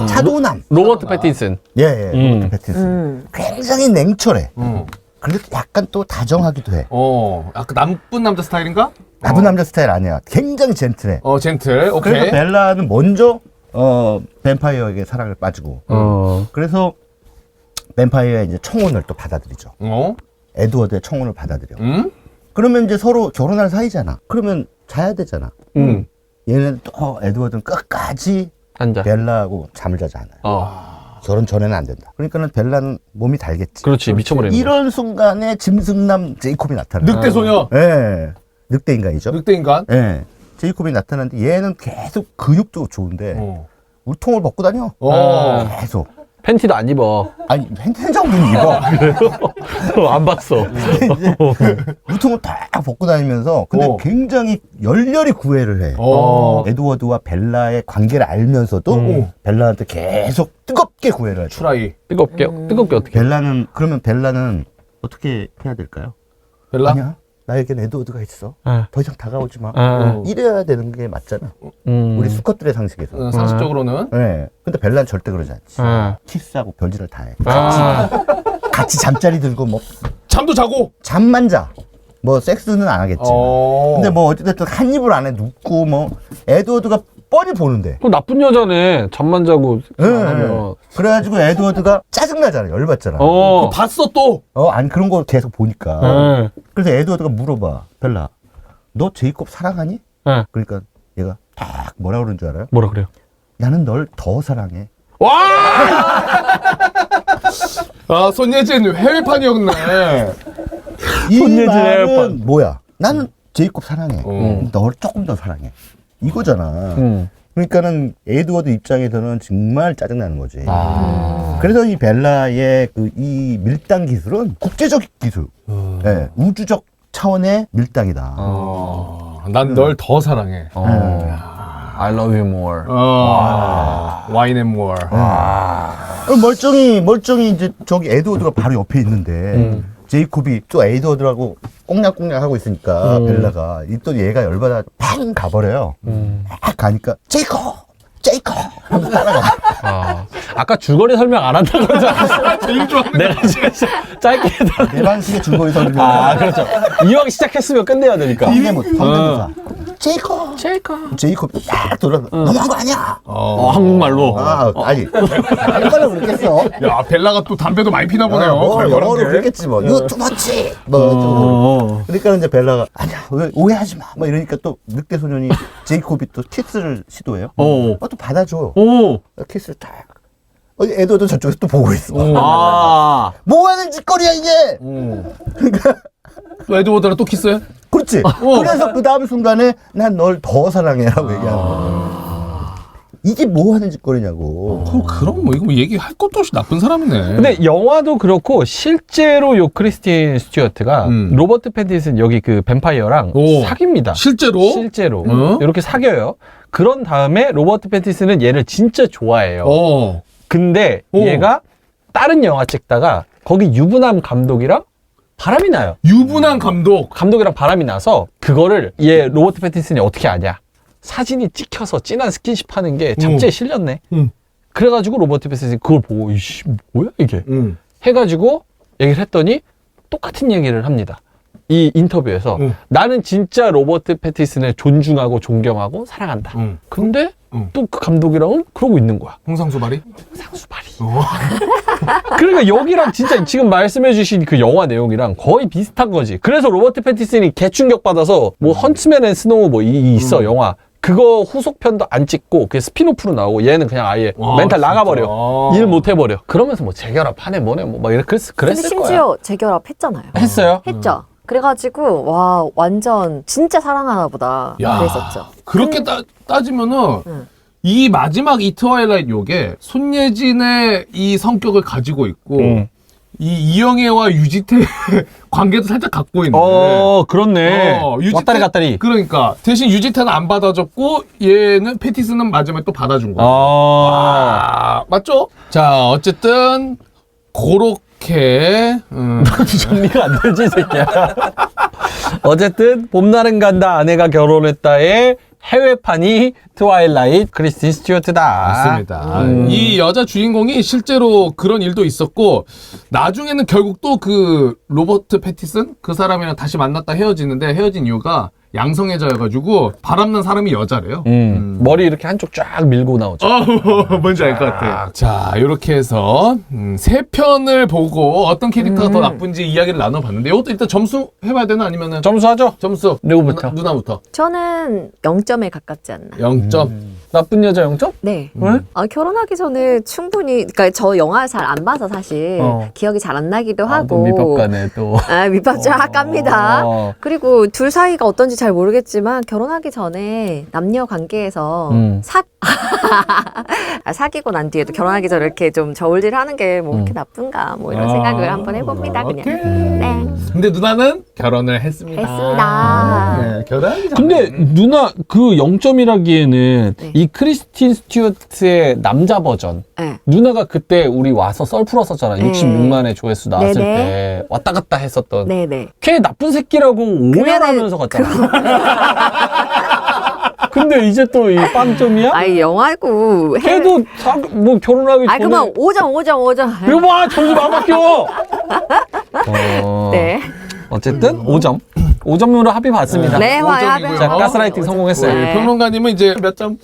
차도남. 로버트 패틴슨. 예. 로버트 패틴슨. 굉장히 냉철해. 그래도 약간 또 다정하기도 해. 약간 나쁜 남자 스타일인가? 나쁜 남자 스타일 아니야. 굉장히 젠틀해. 젠틀. 오케이. 그래서 벨라는 먼저 뱀파이어에게 사랑을 빠지고. 그래서 뱀파이어의 이제 청혼을 또 받아들이죠. 에드워드의 청혼을 받아들여. 그러면 이제 서로 결혼할 사이잖아. 그러면 자야 되잖아. 얘는 또 에드워드는 끝까지 앉아. 벨라하고 잠을 자지 않아요. 결혼 전에는 안 된다. 그러니까는 벨라는 몸이 달겠지. 그렇지. 미쳐버리는 거야. 이런 순간에 짐승남 제이콥이 나타나. 늑대 소녀. 예. 늑대 인간이죠. 늑대 인간. 예. 제이콥이 나타났는데 얘는 계속 근육도 좋은데 울통을 벗고 다녀. 계속. 팬티도 안 입어. 아니 팬티 정도는 입어. 안 봤어. 울통을 딱 벗고 다니면서 근데 굉장히 열렬히 구애를 해. 에드워드와 벨라의 관계를 알면서도 벨라한테 계속 뜨겁게 구애를 하죠. 추라이. 뜨겁게 어떻게? 그러면 벨라는 어떻게 해야 될까요? 벨라? 아니야. 나에겐 에드워드가 있어. 더 이상 다가오지 마. 이래야 되는 게 맞잖아. 우리 수컷들의 상식에서. 상식적으로는. 네. 근데 벨라는 절대 그러지 않지. 키스하고 별짓을 다 해. 같이 잠자리 들고 뭐 잠도 자고. 잠만 자. 뭐 섹스는 안 하겠지. 근데 뭐 어찌됐든 한 입을 안에 눕고 뭐 에드워드가 뻔히 보는데. 그 나쁜 여자네. 잠만 자고. 네. 그래가지고 에드워드가 짜증나잖아. 열받잖아. 그거 봤어 또. 아니 그런 거 계속 보니까. 그래서 에드워드가 물어봐. 벨라, 너 제이콥 사랑하니? 그러니까 얘가 딱 뭐라 그러는 줄 알아요? 뭐라 그래요? 나는 널 더 사랑해. 손예진 해외판이었네. 이 손예진 말은 해외판. 뭐야? 나는 제이콥 사랑해. 널 조금 더 사랑해. 이거잖아. 그러니까는 에드워드 입장에서는 정말 짜증나는 거지. 그래서 이 벨라의 이 밀당 기술은 국제적 기술, 네, 우주적 차원의 밀당이다. 난 널 더 사랑해. I love you more. 와인 앤 모어. 멀쩡히 이제 저기 에드워드가 바로 옆에 있는데 제이콥이 또 에드워드라고 꽁냥꽁냥 하고 있으니까 벨라가 또 얘가 열받아 팡 가버려요. 막 가니까 제이콥 하면서 따라가. 아까 줄거리 설명 안 한다고 그러잖아. 제일 좋아하는 내가 진짜 짧게 해달라. 내 방식의 줄거리 설명. 그렇죠. 이왕 시작했으면 끝내야 되니까. 성대모사. 제이콥 딱 돌아서 너무한 거 아니야? 한국말로. 아니 한국말로 그랬겠어. 야 벨라가 또 담배도 많이 피나 보네요. 영어로 그랬겠지 뭐. You too much. 그러니까 이제 벨라가 아니야 왜 오해하지 마. 뭐 이러니까 또 늑대 소년이 제이콥이 또 키스를 시도해요. 또 받아줘. 키스를 딱. 에드워드 저쪽에서 또 보고 있어. 뭐 하는 짓거리야 이게. 또 에드워드랑 또 키스해? 그렇지. 그래서 그 다음 순간에 난 널 더 사랑해라고 얘기하는 거야. 이게 뭐 하는 짓거리냐고. 그럼 뭐 이거 뭐 얘기할 것도 없이 나쁜 사람이네. 근데 영화도 그렇고 실제로 요 크리스틴 스튜어트가 로버트 패틴슨 여기 그 뱀파이어랑 사깁니다. 실제로 이렇게 사겨요. 그런 다음에 로버트 패틴슨은 얘를 진짜 좋아해요. 근데 얘가 다른 영화 찍다가 거기 유부남 감독이랑 바람이 나요. 유부남 감독이랑 바람이 나서 그거를 얘 로버트 패틴슨이 어떻게 아냐? 사진이 찍혀서 진한 스킨십 하는 게 잡지에 실렸네. 그래가지고 로버트 패티슨이 그걸 보고 이씨 뭐야 이게 해가지고 얘기를 했더니 똑같은 얘기를 합니다. 이 인터뷰에서 나는 진짜 로버트 패티슨을 존중하고 존경하고 사랑한다. 근데 또 그 감독이랑은 그러고 있는 거야. 홍상수발이? 상수발이. 그러니까 여기랑 진짜 지금 말씀해주신 그 영화 내용이랑 거의 비슷한 거지. 그래서 로버트 패티슨이 개충격 받아서 뭐 헌츠맨 앤 스노우 뭐 있어 영화. 그거 후속편도 안 찍고 그게 스피노프로 나오고 얘는 그냥 아예 멘탈 나가버려. 일 못 해버려. 그러면서 뭐 재결합하네 뭐네 뭐 막 이렇게 근데 그랬을 거야. 심지어 재결합했잖아요. 했어요? 했죠. 그래가지고 와 완전 진짜 사랑하나 보다 야, 그랬었죠. 그렇게 따지면은 이 마지막 이 트와일라이트 요게 손예진의 이 성격을 가지고 있고 이 이영애와 유지태 관계도 살짝 갖고 있네. 그렇네. 왔다리 갔다리. 그러니까 대신 유지태는 안 받아줬고 얘는 패티스는 마지막에 또 받아준 거야. 맞죠? 자 어쨌든 그렇게 정리가 안 되지, 이 새끼야. 어쨌든, 봄날은 간다, 아내가 결혼했다의 해외판이 트와일라이트 크리스틴 스튜어트다. 맞습니다. 이 여자 주인공이 실제로 그런 일도 있었고, 나중에는 결국 또 그 로버트 패티슨? 그 사람이랑 다시 만났다 헤어지는데 헤어진 이유가 양성애자여가지고 바람난 사람이 여자래요. 머리 이렇게 한쪽 쫙 밀고 나오죠. 뭔지 알 것 같아. 자, 이렇게 해서 세 편을 보고 어떤 캐릭터가 더 나쁜지 이야기를 나눠봤는데 이것도 일단 점수 해봐야 되나 아니면은 점수하죠? 점수 누구부터? 누나부터. 저는 0점에 가깝지 않나. 0점. 나쁜 여자 0점? 네. 왜? 결혼하기 전에 충분히, 그러니까 저 영화 잘 안 봐서 사실 기억이 잘 안 나기도 하고. 밑밥가네 또. 밑밥 쫙 깝니다. 그리고 둘 사이가 어떤지 잘 모르겠지만 결혼하기 전에 남녀 관계에서 사귀고 난 뒤에도 결혼하기 전에 이렇게 좀 저울질 하는 게 뭐 그렇게 나쁜가 뭐 이런 생각을 한번 해봅니다. 그냥. 네. 근데 누나는 결혼을 했습니다. 했습니다. 네, 결혼하기 전에. 근데 누나 그 0점이라기에는 네. 이 크리스틴 스튜어트의 남자 버전 네. 누나가 그때 우리 와서 썰 풀었었잖아. 네. 66만의 조회수 나왔을 네네. 때 왔다 갔다 했었던 네네. 걔 나쁜 새끼라고 오해하면서 갔잖아. 근데 이제 또 이 빵점이야? 아이 영화고. 걔도 뭐 결혼하기 전에 그만 5점. 이거 봐 점수 막 바뀌어. 네. 어쨌든 5점. 5점으로 합의 봤습니다. 네, 오점이고요. 자, 가스라이팅 성공했어요. 네. 평론가님은 이제 몇 점?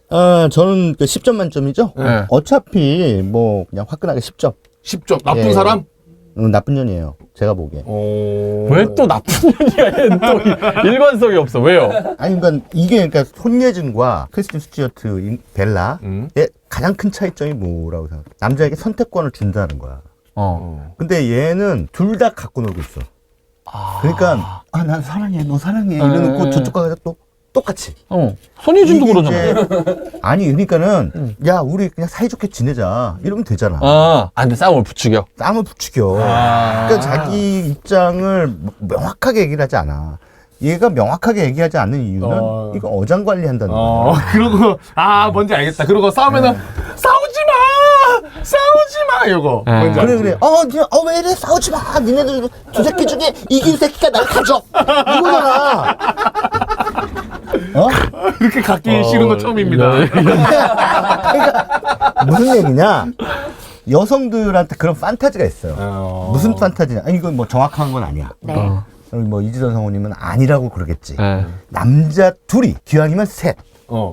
저는 그 10점 만점이죠. 네. 어차피 뭐 그냥 화끈하게 10점. 10점. 나쁜 예. 사람? 나쁜 년이에요. 제가 보기에. 왜 또 나쁜 년이야? 얘는 또 일관성이 없어. 왜요? 아니 그러니까 이게 그러니까 손예진과 크리스틴 스튜어트 벨라의 가장 큰 차이점이 뭐라고 생각해? 남자에게 선택권을 준다는 거야. 근데 얘는 둘 다 갖고 놀고 있어. 그러니까 난 사랑해, 너 사랑해 이러놓고 저쪽 가서 또 똑같이. 손예진도 이게 그러잖아. 이제 아니 그러니까는 야 우리 그냥 사이좋게 지내자 이러면 되잖아. 근데 싸움을 부추겨. 땀을 부추겨. 그러니까 자기 입장을 명확하게 얘기를 하지 않아. 얘가 명확하게 얘기하지 않는 이유는 이거 어장 관리한다는 거야. 그러고 뭔지 알겠다. 그러고 싸우면은 싸우지 마 이거. 뭔지 알지? 그래. 왜 이래 싸우지 마. 니네들 두 새끼 중에 이긴 새끼가 날 가져. 이거잖아. 이렇게 갖기 싫은 거 처음입니다. 그러니까 무슨 얘기냐? 여성들한테 그런 판타지가 있어요. 무슨 판타지냐? 아니 이건 뭐 정확한 건 아니야. 네. 뭐 이지선 성우님은 아니라고 그러겠지. 네. 남자 둘이 기왕이면 셋.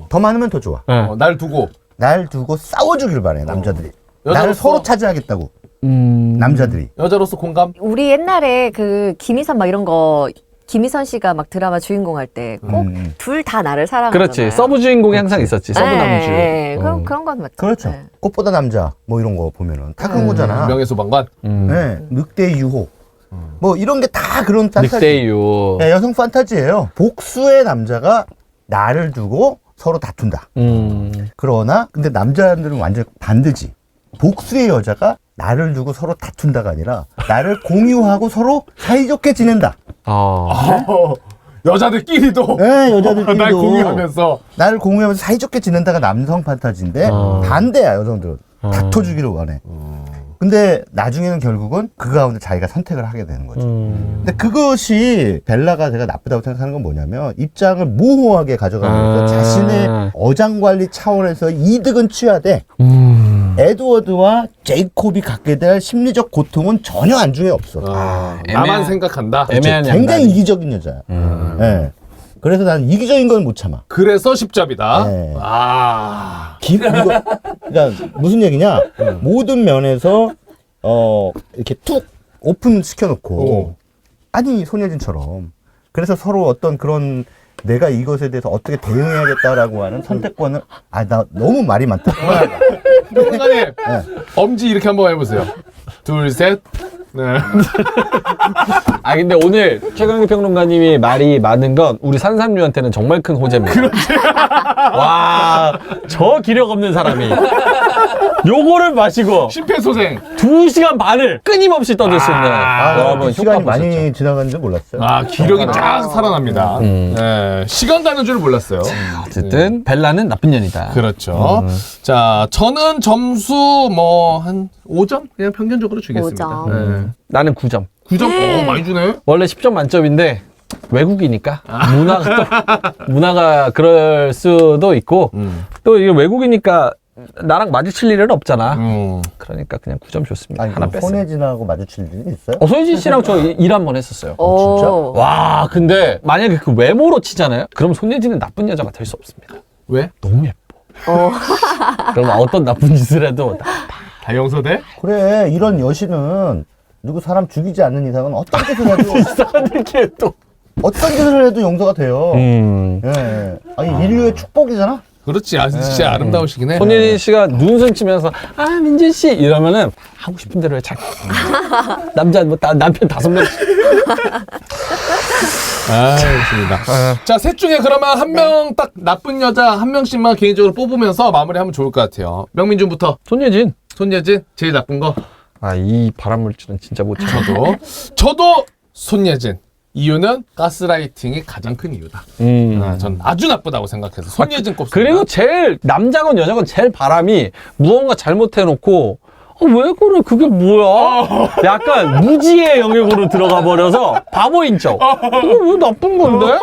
더 많으면 더 좋아. 날 두고 날 두고 싸워주길 바래 남자들이. 여자로서? 나를 서로 차지하겠다고. 남자들이. 여자로서 공감? 우리 옛날에 그 김희선 막 이런 거 김희선 씨가 막 드라마 주인공 할 때 꼭 둘 다 나를 사랑하잖아요. 그렇지. 서브 주인공이 항상 있었지. 서브 남주. 네. 그런 건 맞죠. 그렇죠. 네. 꽃보다 남자 뭐 이런 거 보면은 다 그런 거잖아. 명예소방관? 네. 늑대의 유혹. 뭐 이런 게 다 그런 판타지. 늑대유. 네, 여성 판타지예요. 복수의 남자가 나를 두고 서로 다툰다. 그러나 근데 남자들은 완전 반대지. 복수의 여자가 나를 두고 서로 다툰다가 아니라 나를 공유하고 서로 사이좋게 지낸다. 여자들끼리도 네, 여자들끼리도 날 공유하면서 나를 공유하면서 사이좋게 지낸다가 남성 판타지인데 반대야 여성들은. 다퉈주기를 원해. 근데 나중에는 결국은 그 가운데 자기가 선택을 하게 되는 거죠. 근데 그것이 벨라가 제가 나쁘다고 생각하는 건 뭐냐면 입장을 모호하게 가져가면서 자신의 어장관리 차원에서 이득은 취하되 에드워드와 제이콥이 갖게 될 심리적 고통은 전혀 안중에 없어. 나만 생각한다. 애매한 굉장히 양다리. 이기적인 여자야. 예. 그래서 난 이기적인 건 못 참아. 그래서 10점이다. 네. 아. 그러니까 무슨 얘기냐? 모든 면에서 이렇게 툭 오픈 시켜놓고 아니 손예진처럼 그래서 서로 어떤 그런 내가 이것에 대해서 어떻게 대응해야겠다라고 하는 선택권을 나 너무 말이 많다. 평론가님 엄지 이렇게 한번 해보세요. 둘, 셋. 네. 근데 오늘 최강희 평론가님이 말이 많은 건 우리 산삼류한테는 정말 큰 호재입니다. 와, 저 기력 없는 사람이 요거를 마시고 심폐소생. 2시간 반을 끊임없이 떠들 수 있는 여러분 시간이 효과 많이 보셨죠? 지나간 줄 몰랐어요. 기력이 쫙 살아납니다. 네. 시간 가는 줄 몰랐어요. 어쨌든 벨라는 나쁜 년이다. 그렇죠. 자, 저는 점수 뭐 한 5점? 그냥 평균적으로 주겠습니다. 5점. 네. 나는 9점. 9점? 많이 주네. 원래 10점 만점인데 외국이니까 문화가 그럴 수도 있고 또 이게 외국이니까 나랑 마주칠 일은 없잖아. 그러니까 그냥 9점 줬습니다. 아니, 하나 뺐어요. 손혜진하고 마주칠 일이 있어요? 손예진 씨랑 저 일 한번 했었어요. 진짜? 와, 근데 만약에 그 외모로 치잖아요. 그럼 손예진은 나쁜 여자가 될 수 없습니다. 왜? 너무 예뻐. 그럼 어떤 나쁜 짓을 해도 다용서대? 그래, 이런 여신은 누구 사람 죽이지 않는 이상은 어떤 짓을 해도 이렇게 또. 어떤 짓을 해도 용서가 돼요. 예. 아니 인류의 축복이잖아. 그렇지. 진짜 아름다우시긴 해. 손예진 씨가 눈웃음 치면서 민진 씨 이러면은 하고 싶은 대로 해. 잘. 남자 남편 5명. 좋습니다. 자, 셋 중에 그러면 한 명 딱 나쁜 여자 한 명씩만 개인적으로 뽑으면서 마무리하면 좋을 것 같아요. 명민준부터. 손예진. 손예진 제일 나쁜 거. 이 발암물질은 진짜 못 참아. 저도 손예진. 이유는 가스라이팅이 가장 큰 이유다. 전 아주 나쁘다고 생각해서 손예진 꼽습니다. 그리고 제일 남자건 여자건 제일 바람이 무언가 잘못해놓고 왜 그래 그게 뭐야? 약간 무지의 영역으로 들어가 버려서 바보인 척. 이거 왜 나쁜 건데?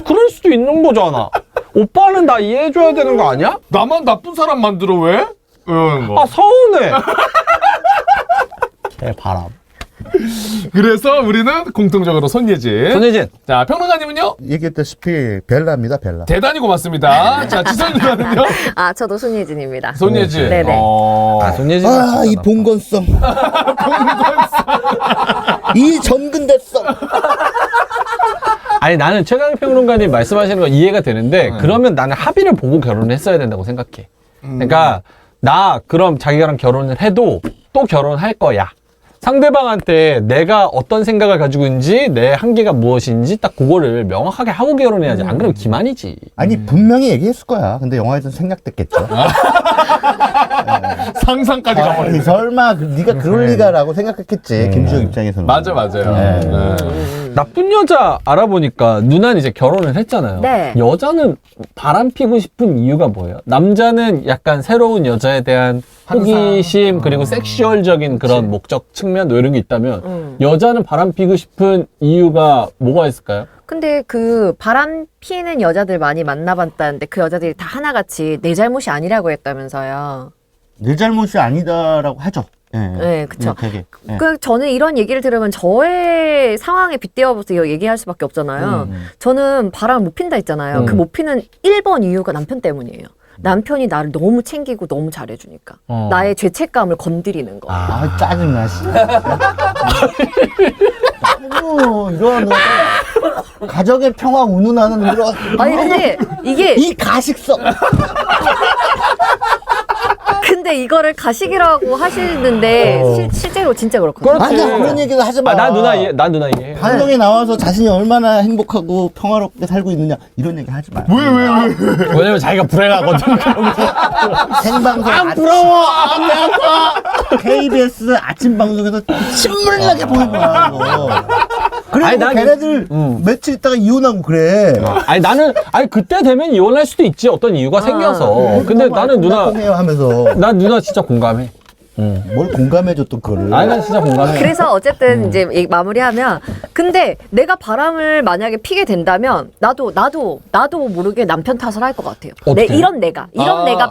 그럴 수도 있는 거잖아. 오빠는 나 이해해줘야 되는 거 아니야? 나만 나쁜 사람 만들어 왜? 이러는 거. 서운해. 개 바람. 그래서 우리는 공통적으로 손예진. 손예진. 자, 평론가님은요? 얘기했다시피 벨라입니다, 벨라. 대단히 고맙습니다. 자, 지선님은요? 저도 손예진입니다. 손예진. 네네. 손예진. 이 봉건성. 이 전근대성. 아니 나는 최강희 평론가님 말씀하시는 거 이해가 되는데 그러면 나는 합의를 보고 결혼을 했어야 된다고 생각해. 그러니까 나 그럼 자기랑 결혼을 해도 또 결혼할 거야. 상대방한테 내가 어떤 생각을 가지고 있는지 내 한계가 무엇인지 딱 그거를 명확하게 하고 결혼해야지. 안 그러면 기만이지. 아니 분명히 얘기했을 거야. 근데 영화에서 생략됐겠죠. 상상까지 가버리네. 설마 네가 그럴 리가라고 생각했겠지. 김주혁 입장에서는. 맞아요. 나쁜 여자 알아보니까 누나는 이제 결혼을 했잖아요. 네. 여자는 바람 피고 싶은 이유가 뭐예요? 남자는 약간 새로운 여자에 대한 호기심 그리고 섹슈얼적인 그런 목적 측면 이런 게 있다면 여자는 바람 피고 싶은 이유가 뭐가 있을까요? 근데 그 바람 피는 여자들 많이 만나봤다는데 그 여자들이 다 하나같이 내 잘못이 아니라고 했다면서요. 내 잘못이 아니다라고 하죠. 네, 그쵸. 되게. 저는 이런 얘기를 들으면 저의 상황에 빗대어서 얘기할 수밖에 없잖아요. 저는 바람을 못 핀다 했잖아요. 그 못 피는 1번 이유가 남편 때문이에요. 남편이 나를 너무 챙기고 너무 잘해주니까. 나의 죄책감을 건드리는 거. 짜증나, 씨. 너무 이런 가정의 평화 운운하는 이런. 아니, 근데 이게. 이 가식성. 근데 이거를 가식이라고 하시는데 실제로 진짜 그렇거든요. 아니, 그런 얘기도 하지 마. 난 누나 이해. 방송에 나와서 자신이 얼마나 행복하고 평화롭게 살고 있느냐 이런 얘기 하지 마. 왜? 왜냐면 자기가 불행하거든. 생방송 부러워. 배 아파. KBS 아침 방송에서 신물 나게 보이고 나고. 그래 아니, 난 걔네들 며칠 있다가 이혼하고 그래. 아니 그때 되면 이혼할 수도 있지 어떤 이유가 생겨서. 근데 나는 누나 해요 하면서. 난 누나 진짜 공감해. 뭘 공감해줬던 그거를. 아니 난 진짜 공감해. 그래서 어쨌든 이제 이 마무리하면 근데 내가 바람을 만약에 피게 된다면 나도 모르게 남편 탓을 할 것 같아요. 어떻게? 이런 내가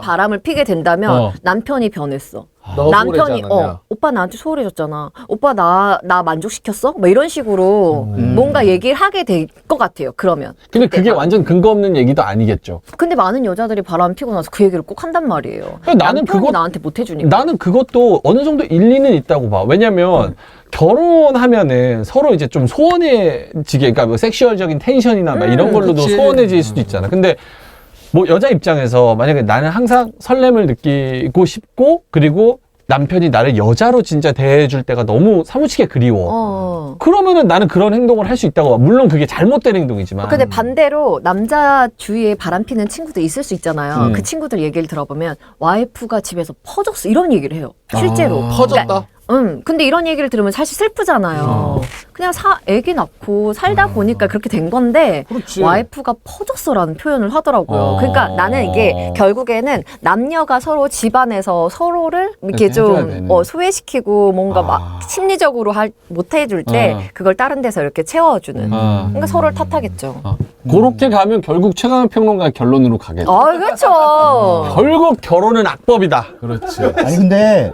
바람을 피게 된다면 남편이 변했어. 남편이 오빠 나한테 소홀해졌잖아. 오빠 나 만족시켰어? 뭐 이런 식으로 뭔가 얘기를 하게 될 것 같아요. 그러면. 근데 그게 완전 근거 없는 얘기도 아니겠죠. 근데 많은 여자들이 바람 피고 나서 그 얘기를 꼭 한단 말이에요. 나는 남편이 나한테 못 해주니까. 나는 그것도 어느 정도 일리는 있다고 봐. 왜냐면 결혼하면은 서로 이제 좀 소원해지게, 그러니까 뭐 섹슈얼적인 텐션이나 막 이런 걸로도 그치. 소원해질 수도 있잖아. 근데 뭐 여자 입장에서 만약에 나는 항상 설렘을 느끼고 싶고 그리고 남편이 나를 여자로 진짜 대해줄 때가 너무 사무치게 그리워. 그러면은 나는 그런 행동을 할 수 있다고 봐. 물론 그게 잘못된 행동이지만. 근데 반대로 남자 주위에 바람 피는 친구도 있을 수 있잖아요. 그 친구들 얘기를 들어보면 와이프가 집에서 퍼졌어 이런 얘기를 해요. 실제로. 퍼졌다? 근데 이런 얘기를 들으면 사실 슬프잖아요. 그냥 애기 낳고 살다 보니까 그렇게 된 건데 그렇지. 와이프가 퍼졌어라는 표현을 하더라고요. 그러니까 나는 이게 결국에는 남녀가 서로 집안에서 서로를 이렇게 해줘야 좀 되는. 소외시키고 뭔가 막 심리적으로 못 해줄 때 그걸 다른 데서 이렇게 채워주는. 그러니까 서로를 탓하겠죠. 그렇게 가면 결국 최강의 평론가 결론으로 가겠죠. 그렇죠. 결국 결혼은 악법이다. 그렇지. 아니 근데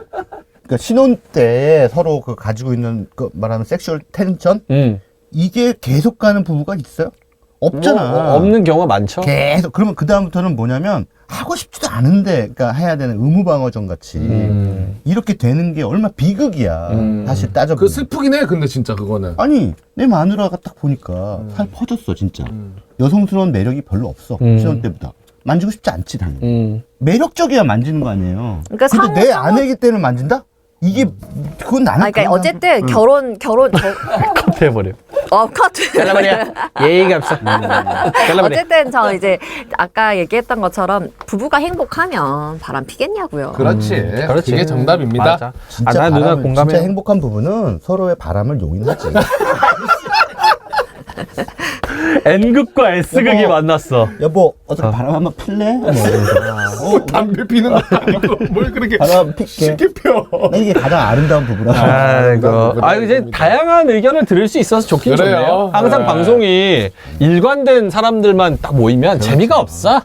그러니까 신혼 때 서로 그 가지고 있는 그 말하는 섹슈얼 텐션 이게 계속 가는 부부가 있어요? 없잖아. 뭐, 없는 경우가 많죠. 계속. 그러면 그 다음부터는 뭐냐면 하고 싶지도 않은데, 그러니까 해야 되는 의무방어전 같이 이렇게 되는 게 얼마나 비극이야. 사실 따져보면. 그 슬프긴 해, 근데 진짜 그거는. 아니 내 마누라가 딱 보니까 살 퍼졌어 진짜. 여성스러운 매력이 별로 없어. 신혼 때보다. 만지고 싶지 않지 당연히. 매력적이야 만지는 거 아니에요. 그러니까 근데 내 아내기 때는 만진다? 이게 그건 나는. 그러니까 어쨌든 결혼 커트해버려. 커트. 잘라버려. 예의가 없어. 잘라버려. 어쨌든 저 이제 아까 얘기했던 것처럼 부부가 행복하면 바람 피겠냐고요. 그렇지. 그게 정답입니다. 맞아. 진짜 나 누나 공감해. 진짜 행복한 부부는 서로의 바람을 용인하지. N극과 S극이 여보. 만났어. 여보 어떻게 바람 한번 필래? 뭐 이러면서. 담배 피는 거 아니고 뭘 그렇게 바람 필게. 쉽게 펴. 나 이게 가장 아름다운 부부라고. 아이고. 이제 다양한 의견을 들을 수 있어서 좋긴 그래요. 좋네요. 항상 네. 방송이 일관된 사람들만 딱 모이면 재미가 없어.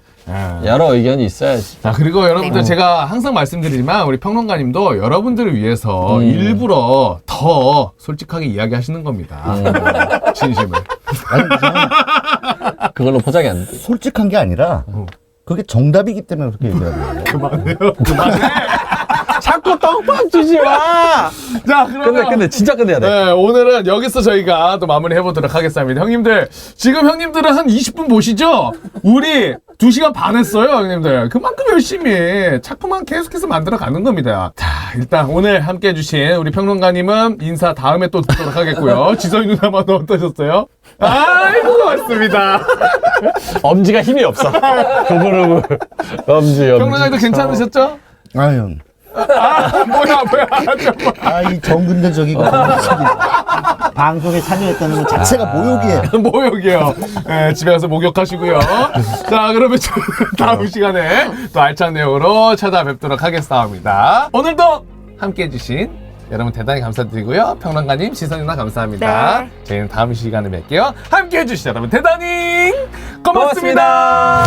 여러 의견이 있어야지. 자, 그리고 여러분들 제가 항상 말씀드리지만 우리 평론가님도 여러분들을 위해서 일부러 더 솔직하게 이야기하시는 겁니다. 진심을. 아니, 그냥 그걸로 포장이 안 돼. 솔직한 게 아니라 그게 정답이기 때문에 그렇게 얘기하는 거예요. 자꾸 떡밥 주지 마. 자, 그러면 근데 진짜 끝내야 돼. 네, 오늘은 여기서 저희가 또 마무리 해보도록 하겠습니다. 형님들, 지금 형님들은 한 20분 보시죠? 우리 2시간 반 했어요, 형님들. 그만큼 열심히 작품만 계속해서 만들어 가는 겁니다. 자, 일단 오늘 함께 해주신 우리 평론가님은 인사 다음에 또 듣도록 하겠고요. 지선이 누나만은 어떠셨어요? 아이고, 고맙습니다. 엄지가 힘이 없어. 구부르고 엄지. 평론가님도 괜찮으셨죠? 아유. 뭐야. 이 정근대적이고 방송에 참여했다는 것 자체가 모욕이에요. 모욕이요. 네, 집에 가서 목욕하시고요. 자, 그러면 저는 다음 시간에 또 알찬 내용으로 찾아뵙도록 하겠습니다. 오늘도 함께 해주신 여러분 대단히 감사드리고요. 평론가님, 시선이 누나 감사합니다. 네. 저희는 다음 시간에 뵐게요. 함께 해주신 여러분 대단히 고맙습니다.